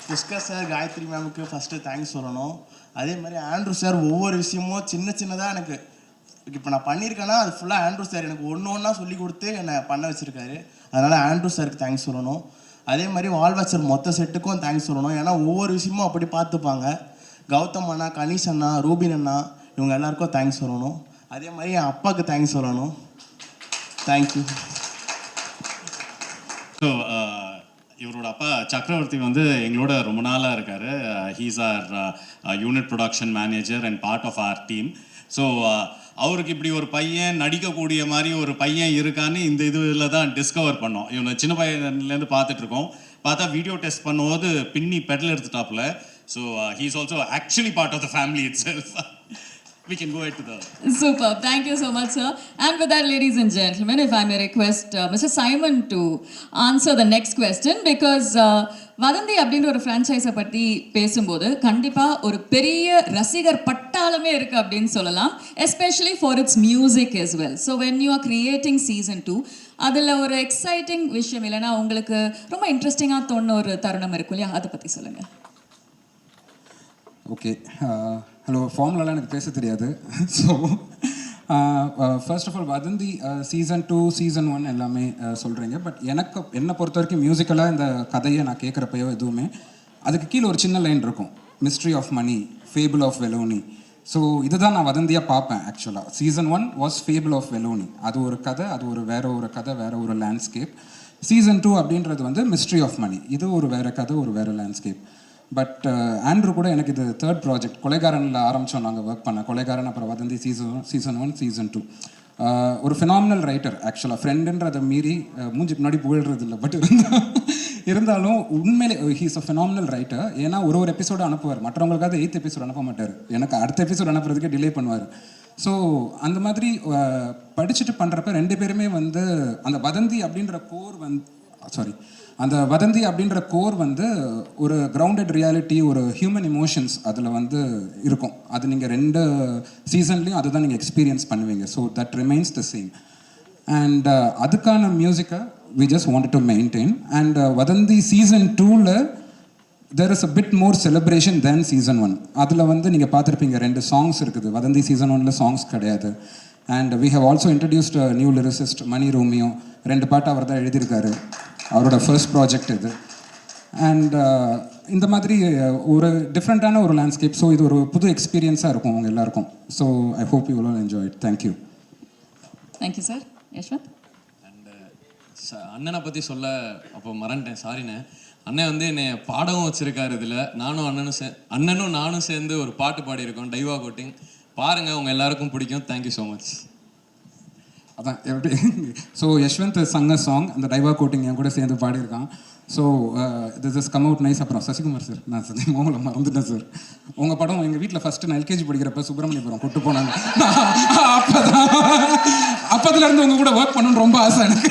புஷ்கர் சார், காயத்ரி மேமுக்கு ஃபஸ்ட்டு தேங்க்ஸ் சொல்லணும். அதே மாதிரி ஆண்ட்ரூ சார் ஒவ்வொரு விஷயமும் சின்னதாக எனக்கு இப்போ நான் பண்ணியிருக்கேன்னா அது ஃபுல்லாக ஆண்ட்ரூ சார் எனக்கு ஒன்றா சொல்லி கொடுத்து என்னை பண்ண வச்சுருக்காரு. அதனால் ஆண்ட்ரூ சாருக்கு தேங்க்ஸ் சொல்லணும். அதே மாதிரி வால்வாச்சர் மொத்த செட்டுக்கும் தேங்க்ஸ் சொல்லணும். ஏன்னா ஒவ்வொரு விஷயமும் அப்படி பார்த்துப்பாங்க. கௌதம் அண்ணா, கணேஷ் அண்ணா, ரூபின் அண்ணா, இவங்க எல்லாருக்கும் தேங்க்ஸ் சொல்லணும். அதே மாதிரி என் அப்பாவுக்கு தேங்க்ஸ் சொல்லணும். தேங்க்யூ. ஸோ இவரோட அப்பா சக்கரவர்த்தி வந்து எங்களோட ரொம்ப நாளாக இருக்கார். He's our unit production manager and part of our team. So அவருக்கு இப்படி ஒரு பையன் நடிக்கக்கூடிய மாதிரி ஒரு பையன் இருக்கான்னு இந்த இதில் தான் டிஸ்கவர் பண்ணோம். இவனை சின்ன பையன்லேருந்து பார்த்துட்ருக்கோம். பார்த்தா வீடியோ டெஸ்ட் பண்ணும்போது பின்னி பெடல் எடுத்துட்டாப்புல. So he is also actually part of the family itself. We can go ahead to the... Super. Thank you so much, sir. And with that, ladies and gentlemen, if I may request Mr. Simon to answer the next question, because வதந்தி அப்படின்ற ஒரு ஃப்ரான்ச்சைஸை பற்றி பேசும்போது கண்டிப்பாக ஒரு பெரிய ரசிகர் பட்டாளமே இருக்குது அப்படின்னு சொல்லலாம், especially for it's music as well. So when you are creating season 2, அதில் ஒரு எக்ஸைட்டிங் விஷயம் இல்லைன்னா உங்களுக்கு ரொம்ப இன்ட்ரெஸ்டிங்காக தோணுன ஒரு தருணம் இருக்கும் இல்லையா, அதை பற்றி சொல்லுங்கள். Okay, hello. ஃபார்முலாலாம் எனக்கு பேச தெரியாது. ஸோ ஃபர்ஸ்ட் ஆஃப் ஆல் வதந்தி சீசன் 2, சீசன் 1 எல்லாமே சொல்கிறீங்க. பட் என்னை பொறுத்த வரைக்கும் மியூசிக்கலாக இந்த கதையை நான் கேட்குறப்பையோ எதுவுமே அதுக்கு கீழே ஒரு சின்ன லைன் இருக்கும், mystery of Mani, fable of Velonie. So இதுதான் நான் வதந்தியாக பார்ப்பேன். ஆக்சுவலாக season 1 was fable of Velonie. அது ஒரு கதை, அது ஒரு கதை, வேறு ஒரு லேண்ட்ஸ்கேப். சீசன் 2 அப்படின்றது வந்து மிஸ்ட்ரி ஆஃப் மணி, இது ஒரு வேறு கதை, ஒரு வேறு லேண்ட்ஸ்கேப். பட் ஆண்ட்ரூ கூட எனக்கு இது தேர்ட் ப்ராஜெக்ட். கொலைகாரனில் ஆரம்பித்தோம் நாங்கள் ஒர்க் பண்ண. கொலைகாரன், அப்புறம் வதந்தி சீசன் 1, சீசன் 2. ஒரு ஃபினாமினல் ரைட்டர் ஆக்சுவலாக. ஃப்ரெண்டுன்றதை மீறி மூஞ்சி முன்னாடி புகழ்றது இல்லை, பட் இருந்தாலும் உண்மையிலே ஹீஸ் அ ஃபினாமினல் ரைட்டர். ஏன்னா ஒரு எபிசோடு அனுப்புவார், மற்றவங்களுக்காக 8th எபிசோடு அனுப்ப மாட்டார், எனக்கு அடுத்த எபிசோடு அனுப்புறதுக்கே டிலே பண்ணுவார். ஸோ அந்த மாதிரி படிச்சுட்டு பண்ணுறப்ப ரெண்டு பேருமே வந்து அந்த வதந்தி அப்படின்ற கோர் வந்து ஒரு கிரவுண்டட் ரியாலிட்டி, ஒரு ஹியூமன் இமோஷன்ஸ் அதில் வந்து இருக்கும். அது நீங்கள் 2 சீசன்லேயும் அதுதான் நீங்கள் எக்ஸ்பீரியன்ஸ் பண்ணுவீங்க. So that remains the same. And அதுக்கான மியூசிக்கை we just wanted to maintain. And Vadhandhi season 2ல் there is a bit more celebration than season 1. அதில் வந்து நீங்கள் பார்த்துருப்பீங்க 2 songs இருக்குது. வதந்தி சீசன் 1ல் சாங்ஸ் கிடையாது. And we have also introduced a new lyricist, Mani Romeo. 2 பாட்டு அவர் தான் எழுதியிருக்காரு, அவரோட ஃபர்ஸ்ட் ப்ராஜெக்ட் இது. அண்ட் இந்த மாதிரி ஒரு டிஃப்ரெண்ட்டான ஒரு லேண்ட்ஸ்கேப். ஸோ இது ஒரு புது எக்ஸ்பீரியன்ஸாக இருக்கும் அவங்க எல்லாருக்கும். So I hope you will enjoy it. Thank you. Thank you sir. Yashwanth. And அண்ணனை பற்றி சொல்ல அப்போ மறந்துட்டேன், சாரிண்ணே. அண்ணன் வந்து என்னை பாடவும் வச்சுருக்காரு இதில். அண்ணனும் நானும் சேர்ந்து ஒரு பாட்டு பாடியிருக்கோம், டைவா கோட்டிங். பாருங்கள், உங்கள் எல்லாருக்கும் பிடிக்கும். Thank you so much. அதான் எப்படி. ஸோ யஷ்வந்த் சங்க சாங் அந்த டைவா கோட்டிங் என் கூட சேர்ந்து பாடியிருக்கான். So this is come out nice. அப்புறம் சசிகுமார் சார், நான் மோகலை மறந்துட்டேன் சார். உங்கள் படம் எங்கள் வீட்டில் ஃபஸ்ட்டு நான் எல்கேஜி படிக்கிறப்ப சுப்பிரமணியபுரம் கூட்டு போனாங்க. அப்போதுலேருந்து உங்கள் கூட ஒர்க் பண்ணணும்னு ரொம்ப ஆசை எனக்கு.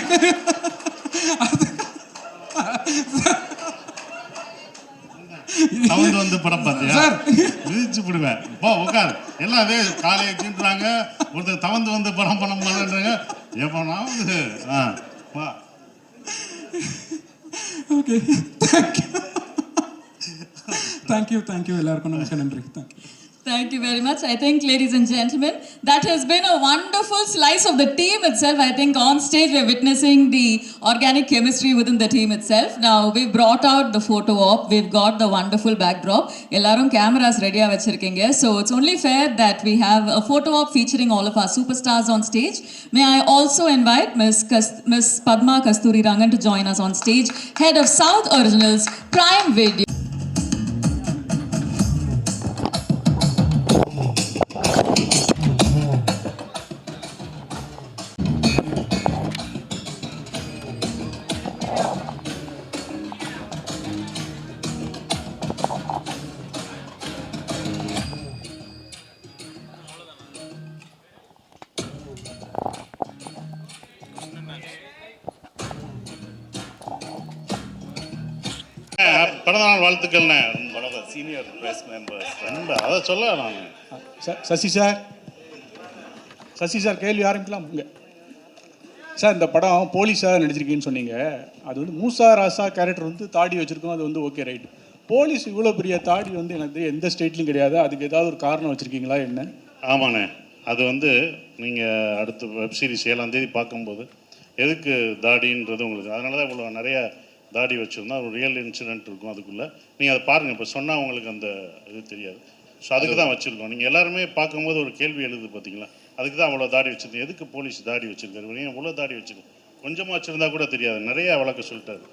தவந்து வந்து படம் பார்த்தியா விதிச்சு விடுவேன். போ உட்கார். எல்லாமே காலையை தீண்டுறாங்க, ஒருத்தர் தவந்து வந்து படம் பண்ண மாட்டேன்றாங்க. எப்போனாவது வா. ஓகே, தேங்க்யூ எல்லாருக்கும் நமக்கு நன்றி. Thank you. Thank you very much. I think, ladies and gentlemen, that has been a wonderful slice of the team itself. I think on stage we're witnessing the organic chemistry within the team itself. Now, we've brought out the photo op. We've got the wonderful backdrop. Ellarum cameras ready ah vechirukeenga. So, it's only fair that we have a photo op featuring all of our superstars on stage. May I also invite Miss Padma Kasturi Rangan to join us on stage, head of South Originals Prime Video. பிறந்தநாள் வாழ்த்துக்கள்ண்ணே. வணக்கம் senior press members ரொம்ப அதை சொல்ல நான் Sasi sir கேள்வி ஆரம்பிக்கலாம் இங்கே. Sir, இந்த படம் போலீஸாக நடிச்சிருக்கீங்கன்னு சொன்னீங்க. அது வந்து மூசா ராசா கேரக்டர் வந்து தாடி வச்சுருக்கோம், அது வந்து ஓகே ரைட். போலீஸ் இவ்வளோ பெரிய தாடி வந்து எனக்கு எந்த ஸ்டேட்லையும் கிடையாது. அதுக்கு ஏதாவது ஒரு காரணம் வச்சுருக்கீங்களா என்ன? ஆமாண்ணே, அது வந்து நீங்கள் அடுத்த வெப்சீரிஸ் 7ஆம் தேதி பார்க்கும்போது எதுக்கு தாடின்றது உங்களுக்கு, அதனால தான் இவ்வளோ நிறைய தாடி வச்சுருந்தா ஒரு ரியல் இன்சிடென்ட் இருக்கும் அதுக்குள்ளே. நீங்கள் அதை பாருங்கள், இப்போ சொன்னால் உங்களுக்கு அந்த இது தெரியாது. ஸோ அதுக்கு தான் வச்சுருக்கோம். நீங்கள் எல்லாருமே பார்க்கும்போது ஒரு கேள்வி எழுது பார்த்தீங்களா, அதுக்கு தான் அவ்வளோ தாடி வச்சுருக்கேன். எதுக்கு போலீஸ் தாடி வச்சுருக்காரு, நீங்கள் இவ்வளோ தாடி வச்சுருக்கேன், கொஞ்சமாக வச்சுருந்தா கூட தெரியாது, நிறையா வளர்க்க சொல்லிட்டாரு.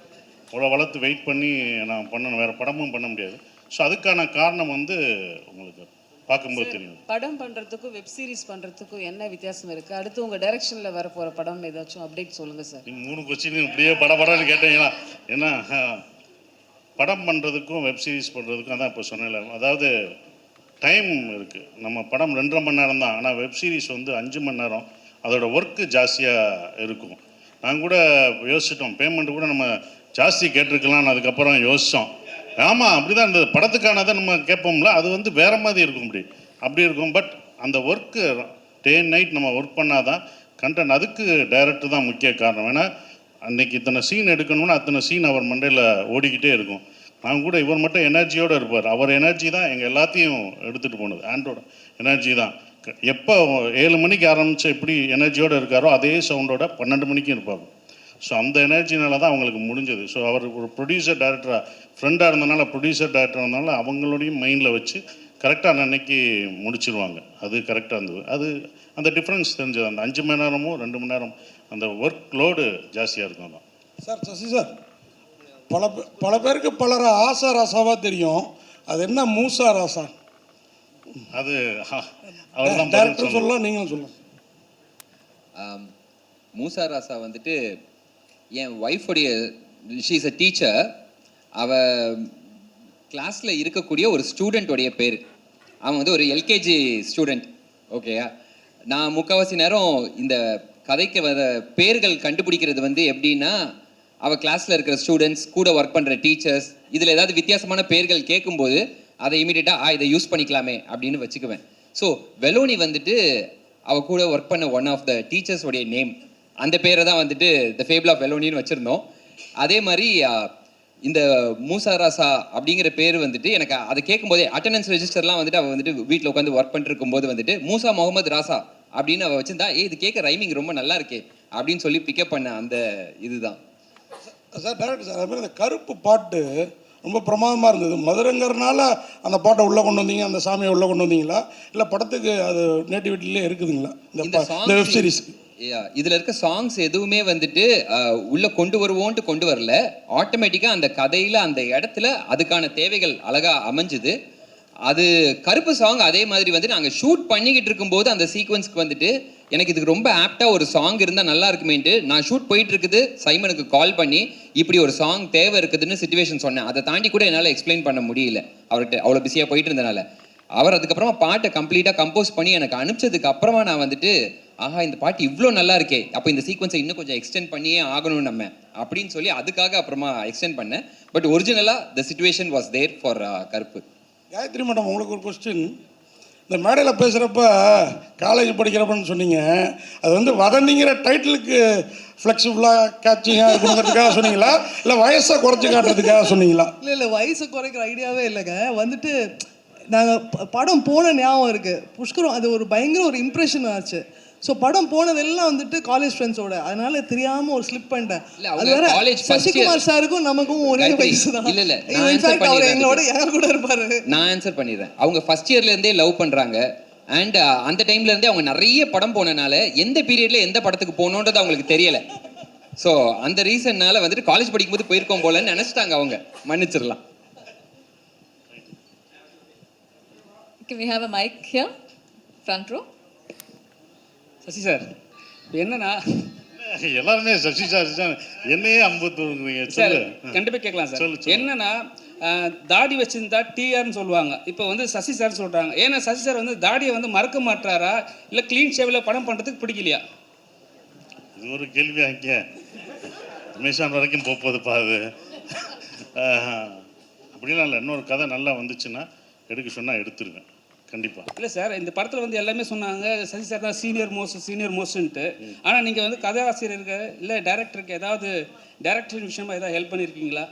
அவ்வளோ வளர்த்து வெயிட் பண்ணி நான் பண்ணணும், வேறு படமும் பண்ண முடியாது. ஸோ அதுக்கான காரணம் வந்து உங்களுக்கு பார்க்கும்போது தெரியும். படம் பண்ணுறதுக்கும் வெப் சீரிஸ் பண்ணுறதுக்கும் என்ன வித்தியாசம் இருக்குது? அடுத்து உங்கள் டைரக்ஷனில் வர போகிற படம் ஏதாச்சும் அப்டேட் சொல்லுங்கள் சார். நீங்கள் 3 கொஸ்டின் இப்படியே படம்னு கேட்டீங்களா? ஏன்னா படம் பண்ணுறதுக்கும் வெப் சீரிஸ் பண்ணுறதுக்கும் அதான் இப்போ சொன்னேன். அதாவது டைம் இருக்குது. நம்ம படம் 2.5 மணி நேரம் தான், ஆனால் வெப் சீரிஸ் வந்து 5 மணி நேரம். அதோட ஒர்க்கு ஜாஸ்தியாக இருக்கும். நாங்கள் கூட யோசிச்சிட்டோம், பேமெண்ட் கூட நம்ம ஜாஸ்தி கேட்டிருக்கலாம்னு அதுக்கப்புறம் யோசித்தோம். ஆமாம், அப்படி தான் இந்த படத்துக்கானதை நம்ம கேட்போம்ல, அது வந்து வேறு மாதிரி இருக்கும், அப்படி இருக்கும். பட் அந்த ஒர்க்கு டே அண்ட் நைட் நம்ம ஒர்க் பண்ணால் தான் கண்டென்ட். அதுக்கு டைரக்டர் தான் முக்கிய காரணம். ஏன்னா அன்றைக்கி இத்தனை சீன் எடுக்கணும்னா அத்தனை சீன் அவர் மண்டையில் ஓடிக்கிட்டே இருக்கும். நான் கூட இவர் மட்டும் எனர்ஜியோடு இருப்பார். அவர் எனர்ஜி தான் எங்கள் எல்லாத்தையும் எடுத்துகிட்டு போனது. ஆண்ட்ரோட எனர்ஜி தான். எப்போ 7 மணிக்கு ஆரம்பித்து எப்படி எனர்ஜியோடு இருக்காரோ அதே சவுண்டோட 12 மணிக்கும் இருப்பாங்க. ஸோ அந்த எனர்ஜினால தான் அவங்களுக்கு முடிஞ்சது. ஸோ அவர் ஒரு ப்ரொடியூசர் டைரக்டராக ஃப்ரெண்டாக இருந்தனால, ப்ரொடியூசர் டைரக்டராக இருந்தனால அவங்களோடையும் மைண்டில் வச்சு கரெக்டாக அன்னைக்கு முடிச்சிருவாங்க. அது கரெக்டாக இருந்தது. அது அந்த டிஃப்ரென்ஸ் தெரிஞ்சது. அந்த 5 மணி நேரமும் 2 மணி நேரம் அந்த ஒர்க் லோடு ஜாஸ்தியாக இருக்கும் தான். சார், சசி சார், பல பேருக்கு பலர ஆசா ராசாவாக தெரியும். அது என்ன மூசா ராசா? அது அவர் தான் டேரக்டர் சொல்லலாம், நீங்களும் சொல்லலாம். மூசா ராசா வந்துட்டு என் ஒய்ஃபுடைய, ஷீ இஸ் அ டீச்சர். அவள் கிளாஸில் இருக்கக்கூடிய ஒரு ஸ்டூடெண்ட்டோடைய பேர். அவன் வந்து ஒரு எல்கேஜி ஸ்டூடெண்ட். ஓகேயா, நான் முக்கால்வாசி நேரம் இந்த கதைக்கு வர பேர்கள் கண்டுபிடிக்கிறது வந்து எப்படின்னா, அவள் கிளாஸில் இருக்கிற ஸ்டூடெண்ட்ஸ் கூட ஒர்க் பண்ணுற டீச்சர்ஸ் இதில் ஏதாவது வித்தியாசமான பேர்கள் கேட்கும்போது அதை இமீடியட்டாக இதை யூஸ் பண்ணிக்கலாமே அப்படின்னு வச்சுக்குவேன். ஸோ வெலோனி வந்துட்டு அவள் கூட ஒர்க் பண்ண ஒன் ஆஃப் த டீச்சர்ஸோடைய நேம். அந்த பேரை தான் வந்துட்டு த ஃபேபிள் ஆஃப் வெலோனின்னு வச்சுருந்தோம். அதே மாதிரி இந்த மூசா ராசா அப்படிங்கிற பேர் வந்துட்டு எனக்கு அதை கேட்கும்போதே அட்டண்டன்ஸ் ரெஜிஸ்டர்லாம் வந்துட்டு அவள் வந்துட்டு வீட்டில் உட்காந்து ஒர்க் பண்ணிட்டு இருக்கும்போது வந்துட்டு மூசா முகமது ராசா அப்படின்னு அவள் வச்சுருந்தா, இது கேட்க ரைமிங் ரொம்ப நல்லா இருக்கே அப்படின்னு சொல்லி பிக்கப் பண்ண அந்த இதுதான். சார், டேரக்டர் சார், அதுமாதிரி அந்த கருப்பு பாட்டு ரொம்ப பிரமாதமாக இருந்தது. மதுரைங்கிறனால அந்த பாட்டை உள்ளே கொண்டு வந்தீங்க, அந்த சாமியை உள்ளே கொண்டு வந்தீங்களா, இல்லை படத்துக்கு அது நேட்டிவிட்டிலே இருக்குதுங்களா இந்த வெப் சீரிஸ்க்கு? இதில் இருக்க சாங்ஸ் எதுவுமே வந்துட்டு உள்ளே கொண்டு வருவோன்ட்டு கொண்டு வரல. ஆட்டோமேட்டிக்காக அந்த கதையில் அந்த இடத்துல அதுக்கான தேவைகள் அழகாக அமைஞ்சுது. அது கருப்பு சாங் அதே மாதிரி வந்து நாங்கள் ஷூட் பண்ணிக்கிட்டு இருக்கும்போது அந்த சீக்வன்ஸ்க்கு வந்துட்டு எனக்கு இதுக்கு ரொம்ப ஆப்டாக ஒரு சாங் இருந்தால் நல்லா இருக்குமேன்ட்டு நான் ஷூட் போயிட்டு இருக்குது சைமனுக்கு கால் பண்ணி இப்படி ஒரு சாங் தேவை இருக்குதுன்னு சிச்சுவேஷன் சொன்னேன். அதை தாண்டி கூட என்னால் எக்ஸ்பிளைன் பண்ண முடியல அவர்கிட்ட, அவ்வளோ பிஸியாக போயிட்டு இருந்தனால. அவர் அதுக்கப்புறமா பாட்டை கம்ப்ளீட்டாக கம்போஸ் பண்ணி எனக்கு அனுப்பிச்சதுக்கு அப்புறமா நான் வந்துட்டு, ஆஹா இந்த பாட்டு இவ்வளோ நல்லா இருக்கே, அப்போ இந்த சீக்வன்ஸை இன்னும் கொஞ்சம் எக்ஸ்டெண்ட் பண்ணியே ஆகணும் நம்ம அப்படின்னு சொல்லி அதுக்காக அப்புறமா எக்ஸ்டெண்ட் பண்ணேன். பட் ஒரிஜினலாக the situation was there for Karuppu. Gayathri madam, உங்களுக்கு ஒரு கொஸ்டின். இந்த மேடையில் பேசுகிறப்ப காலேஜ் படிக்கிறப்பன்னு சொன்னீங்க, அது வந்து வதந்திங்கிற டைட்டிலுக்கு ஃப்ளெக்சிபிளாக கேட்சிங்காக இருக்கணுங்கிறதுக்காக சொன்னீங்களா, இல்லை வயசை குறைச்சி காட்டுறதுக்காக சொன்னீங்களா? இல்லை வயசை குறைக்கிற ஐடியாவே இல்லைங்க. வந்துட்டு நாங்கள் படம் போன ஞாபகம் இருக்குது. புஷ்கரம் அது ஒரு பயங்கர ஒரு இம்ப்ரெஷன் ஆச்சு. ஸோ படம் போனதெல்லாம் வந்துட்டு காலேஜ் ஃப்ரெண்ட்ஸோட, அதனால தெரியாமல் ஒரு ஸ்லிப் பண்ணிட்டேன். அது வேற சசிகுமார் சாருக்கும் நமக்கும் ஒரே வயசு தான். இல்ல இன்ஃபேக்ட் அவர் எங்களோட யார் கூட இருப்பாரு. நான் ஆன்சர் பண்ணிடுறேன். அவங்க ஃபர்ஸ்ட் இயர்ல இருந்தே லவ் பண்றாங்க. அண்ட் அந்த டைம்ல இருந்தே அவங்க நிறைய படம் போனனால எந்த பீரியட்ல எந்த படத்துக்கு போகணுன்றது அவங்களுக்கு தெரியல. ஸோ அந்த ரீசன்னால வந்துட்டு காலேஜ் படிக்கும்போது போயிருக்கோம் போலன்னு நினைச்சிட்டாங்க அவங்க. மன்னிச்சிடலாம். Can we have a mic here? Front row. Sasi sir என்னன்னா எல்லாருமே சசி சார் என்னையே அம்புத்துறீங்க. சார் கண்டிப்பாக கேட்கலாம் சார். என்னன்னா தாடி வச்சிருந்தா டிஆர்னு சொல்லுவாங்க. இப்போ வந்து சசி சார் சொல்கிறாங்க. ஏன்னா சசி சார் வந்து தாடியை வந்து மறக்க மாட்டாரா இல்லை க்ளீன் ஷேவில் படம் பண்ணுறதுக்கு பிடிக்கலையா? இது ஒரு கேள்வி ஆக்கிய அமேசான் வரைக்கும் போகுதுப்பா அது. அப்படிலாம் இல்லை. இன்னொரு கதை நல்லா வந்துச்சுன்னா எடுக்க சொன்னால் எடுத்துருவேன் கண்டிப்பாக. இல்லை சார் இந்த படத்தில் வந்து எல்லாமே சொன்னாங்க சசி சார் தான் சீனியர் மோஸ்ட்ன்ட்டு. ஆனால் நீங்கள் வந்து கதாசிரியருக்கு இல்லை டைரக்டருக்கு ஏதாவது டைரக்டர் விஷயமா ஏதாவது ஹெல்ப் பண்ணியிருக்கீங்களா?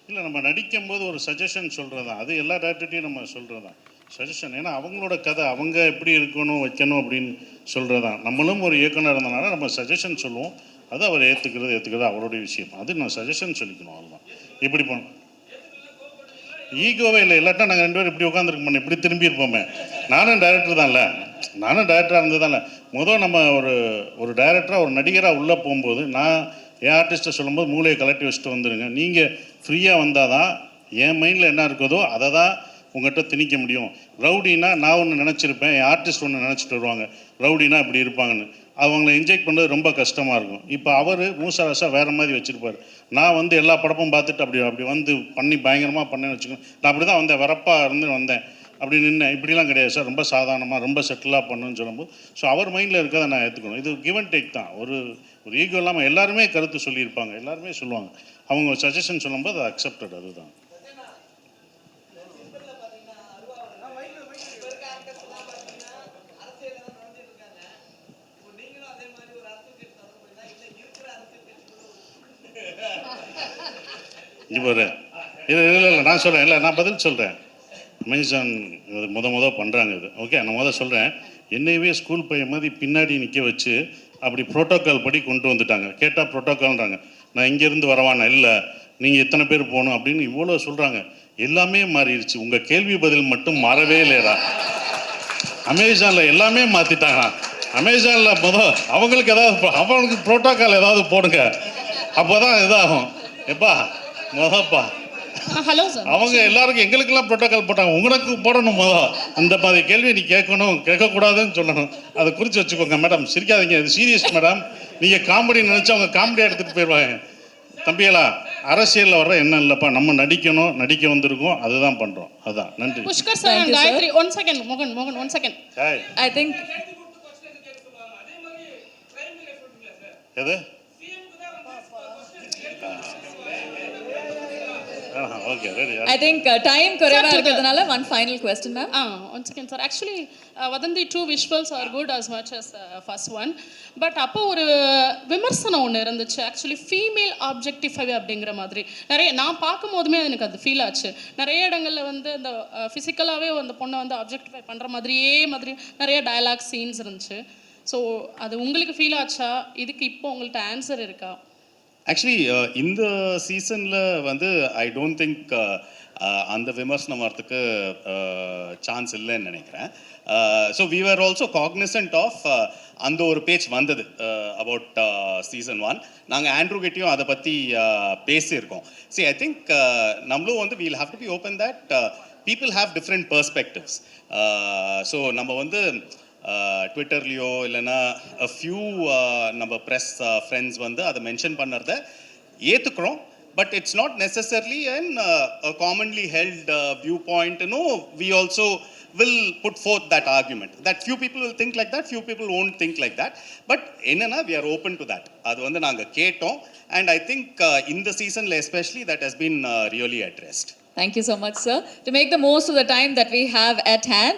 இல்லை, நம்ம நடிக்கும் போது ஒரு சஜஷன் சொல்கிறது தான். அது எல்லா டேரக்டர்ட்டையும் நம்ம சொல்கிறது தான் சஜஷன். ஏன்னா அவங்களோட கதை அவங்க எப்படி இருக்கணும் வைக்கணும் அப்படின்னு சொல்கிறது தான். நம்மளும் ஒரு இயக்குனர் இருந்தனால நம்ம சஜஷன் சொல்லுவோம். அது அவர் ஏற்றுக்கிறது அவருடைய விஷயம். அது நான் சஜஷன் சொல்லிக்கணும். அவ்வளோதான். இப்படி போகணும். ஈகோவே இல்லை. இல்லாட்டா நாங்கள் 2 பேரும் இப்படி உட்காந்துருக்க இப்படி திரும்பி இருப்போமே. நானும் டைரக்டர் தான்ல. நானும் டைரக்டராக இருந்ததான்ல. முதல் நம்ம ஒரு டைரக்டராக ஒரு நடிகராக உள்ளே போகும்போது நான் என் ஆர்டிஸ்ட்டை சொல்லும்போது மூளையை கலட்டி வச்சுட்டு வந்துடுங்க. நீங்கள் ஃப்ரீயாக வந்தால் தான் என் மைண்டில் என்ன இருக்குதோ அதை தான் உங்கள்கிட்ட திணிக்க முடியும். ரவுடினா நான் ஒன்று நினச்சிருப்பேன், என் ஆர்டிஸ்ட் ஒன்று நினச்சிட்டு வருவாங்க ரவுடினா இப்படி இருப்பாங்கன்னு. அவங்கள இன்ஜெக்ட் பண்ணுறது ரொம்ப கஷ்டமாக இருக்கும். இப்போ அவர் மூசாராசா வேறு மாதிரி வச்சுருப்பார். நான் வந்து எல்லா படமும் பார்த்துட்டு அப்படி வந்து பண்ணி பயங்கரமாக பண்ணேன்னு வச்சுக்கோங்க. நான் அப்படி தான் வந்தேன், வரப்பாக இருந்து வந்தேன், அப்படி நின்று. இப்படிலாம் கிடையாது சார், ரொம்ப சாதாரணமாக ரொம்ப செட்டிலாக பண்ணுன்னு சொல்லும்போது ஸோ அவர் மைண்டில் இருக்கிறத நான் ஏற்றுக்கணும். இது கிவ் அண்ட் டேக் தான். ஒரு ஈகோ இல்லாமல் எல்லாருமே கருத்து சொல்லியிருப்பாங்க, எல்லாருமே சொல்லுவாங்க. அவங்க சஜஷன் சொல்லும்போது அது அக்செப்டட். அதுதான். இவர் இல்லை நான் சொல்கிறேன். இல்லை நான் பதில் சொல்கிறேன். அமேசான் இது முத பண்ணுறாங்க இது. ஓகே, நான் சொல்கிறேன். என்னையவே ஸ்கூல் பையன் மாதிரி பின்னாடி நிற்க வச்சு அப்படி ப்ரோட்டோக்கால் படி கொண்டு வந்துட்டாங்க. கேட்டால் ப்ரோட்டோக்கால்ன்றாங்க. நான் இங்கேருந்து வரவானா, இல்லை நீங்கள் இத்தனை பேர் போகணும் அப்படின்னு இவ்வளோ சொல்கிறாங்க. எல்லாமே மாறிடுச்சு. உங்கள் கேள்வி பதில் மட்டும் மாறவே இல்லைடா. அமேசானில் எல்லாமே மாற்றிட்டாங்க. அமேசானில் அவங்களுக்கு அவங்களுக்கு ப்ரோட்டோக்கால் ஏதாவது போடுங்க, அப்போ தான் இதாகும். எப்பா முதப்பா ஹலோ சார், அவங்க எல்லாருக்கும் எங்களுக்கெல்லாம் ப்ரோட்டோக்கால் போட்டாங்க, உங்களுக்கு போடணும். இந்த மாதிரி கேள்வி நீ கேட்கக்கூடாதுன்னு சொல்லணும். அதை குறித்து வச்சுக்கோங்க மேடம். சிரிக்காதீங்க, இது சீரியஸ் மேடம். நீங்கள் காமெடி நினச்சா அவங்க காமெடியாக எடுத்துகிட்டு போயிடுவாங்க. தம்பிகளா, அரசியலில் வர்ற என்ன இல்லைப்பா, நம்ம நடிக்க வந்திருக்கோம், அதுதான் பண்ணுறோம். அதுதான். நன்றி. Pushkar sir and Gayatri, 1 second. மோகன் 1 second. I think எது okay ready. I think time குறைவா இருக்கிறதுனால one final question ma'am. 1 second sir. Actually Vadanthi 2 visuals are good as much as first one, but அப்போ ஒரு விமர்சனம் ஒன்று இருந்துச்சு. ஆக்சுவலி ஃபீமேல் ஆப்ஜெக்டிஃபை அப்படிங்கிற மாதிரி நிறைய நான் பார்க்கும் போதுமே எனக்கு அது ஃபீல் ஆச்சு. நிறைய இடங்களில் வந்து அந்த ஃபிசிக்கலாகவே அந்த பொண்ணை வந்து ஆப்ஜெக்டிஃபை பண்ணுற மாதிரி நிறைய டயலாக் சீன்ஸ் இருந்துச்சு. ஸோ அது உங்களுக்கு ஃபீல் ஆச்சா? இதுக்கு இப்போ உங்கள்கிட்ட ஆன்சர் இருக்கா? ஆக்சுவலி இந்த சீசனில் வந்து ஐ டோன்ட் திங்க் அந்த விமர்சனம் வரத்துக்கு சான்ஸ் இல்லைன்னு நினைக்கிறேன். So we are also cognizant of அந்த ஒரு பேச்சு வந்தது அபவுட் சீசன் 1. நாங்கள் ஆண்ட்ரூ கிட்டையும் அதை பற்றி பேசியிருக்கோம். ஐ திங்க் நம்மளும் வந்து we'll have to be open that people have different perspectives. So நம்ம வந்து ட்விட்டர்லேயோ இல்லைன்னா ஃபியூ நம்ம ப்ரெஸ் ஃப்ரெண்ட்ஸ் வந்து அதை மென்ஷன் பண்ணுறத ஏற்றுக்கிறோம். But it's not necessarily and commonly held view பாயிண்ட்னு we also will put forth that argument that few people will think like that, few people won't think like that, but enna we are open to that. Adu vandu naanga ketom, and I think in the season especially that has been really addressed. Thank you so much sir, to make the most of the time that we have at hand.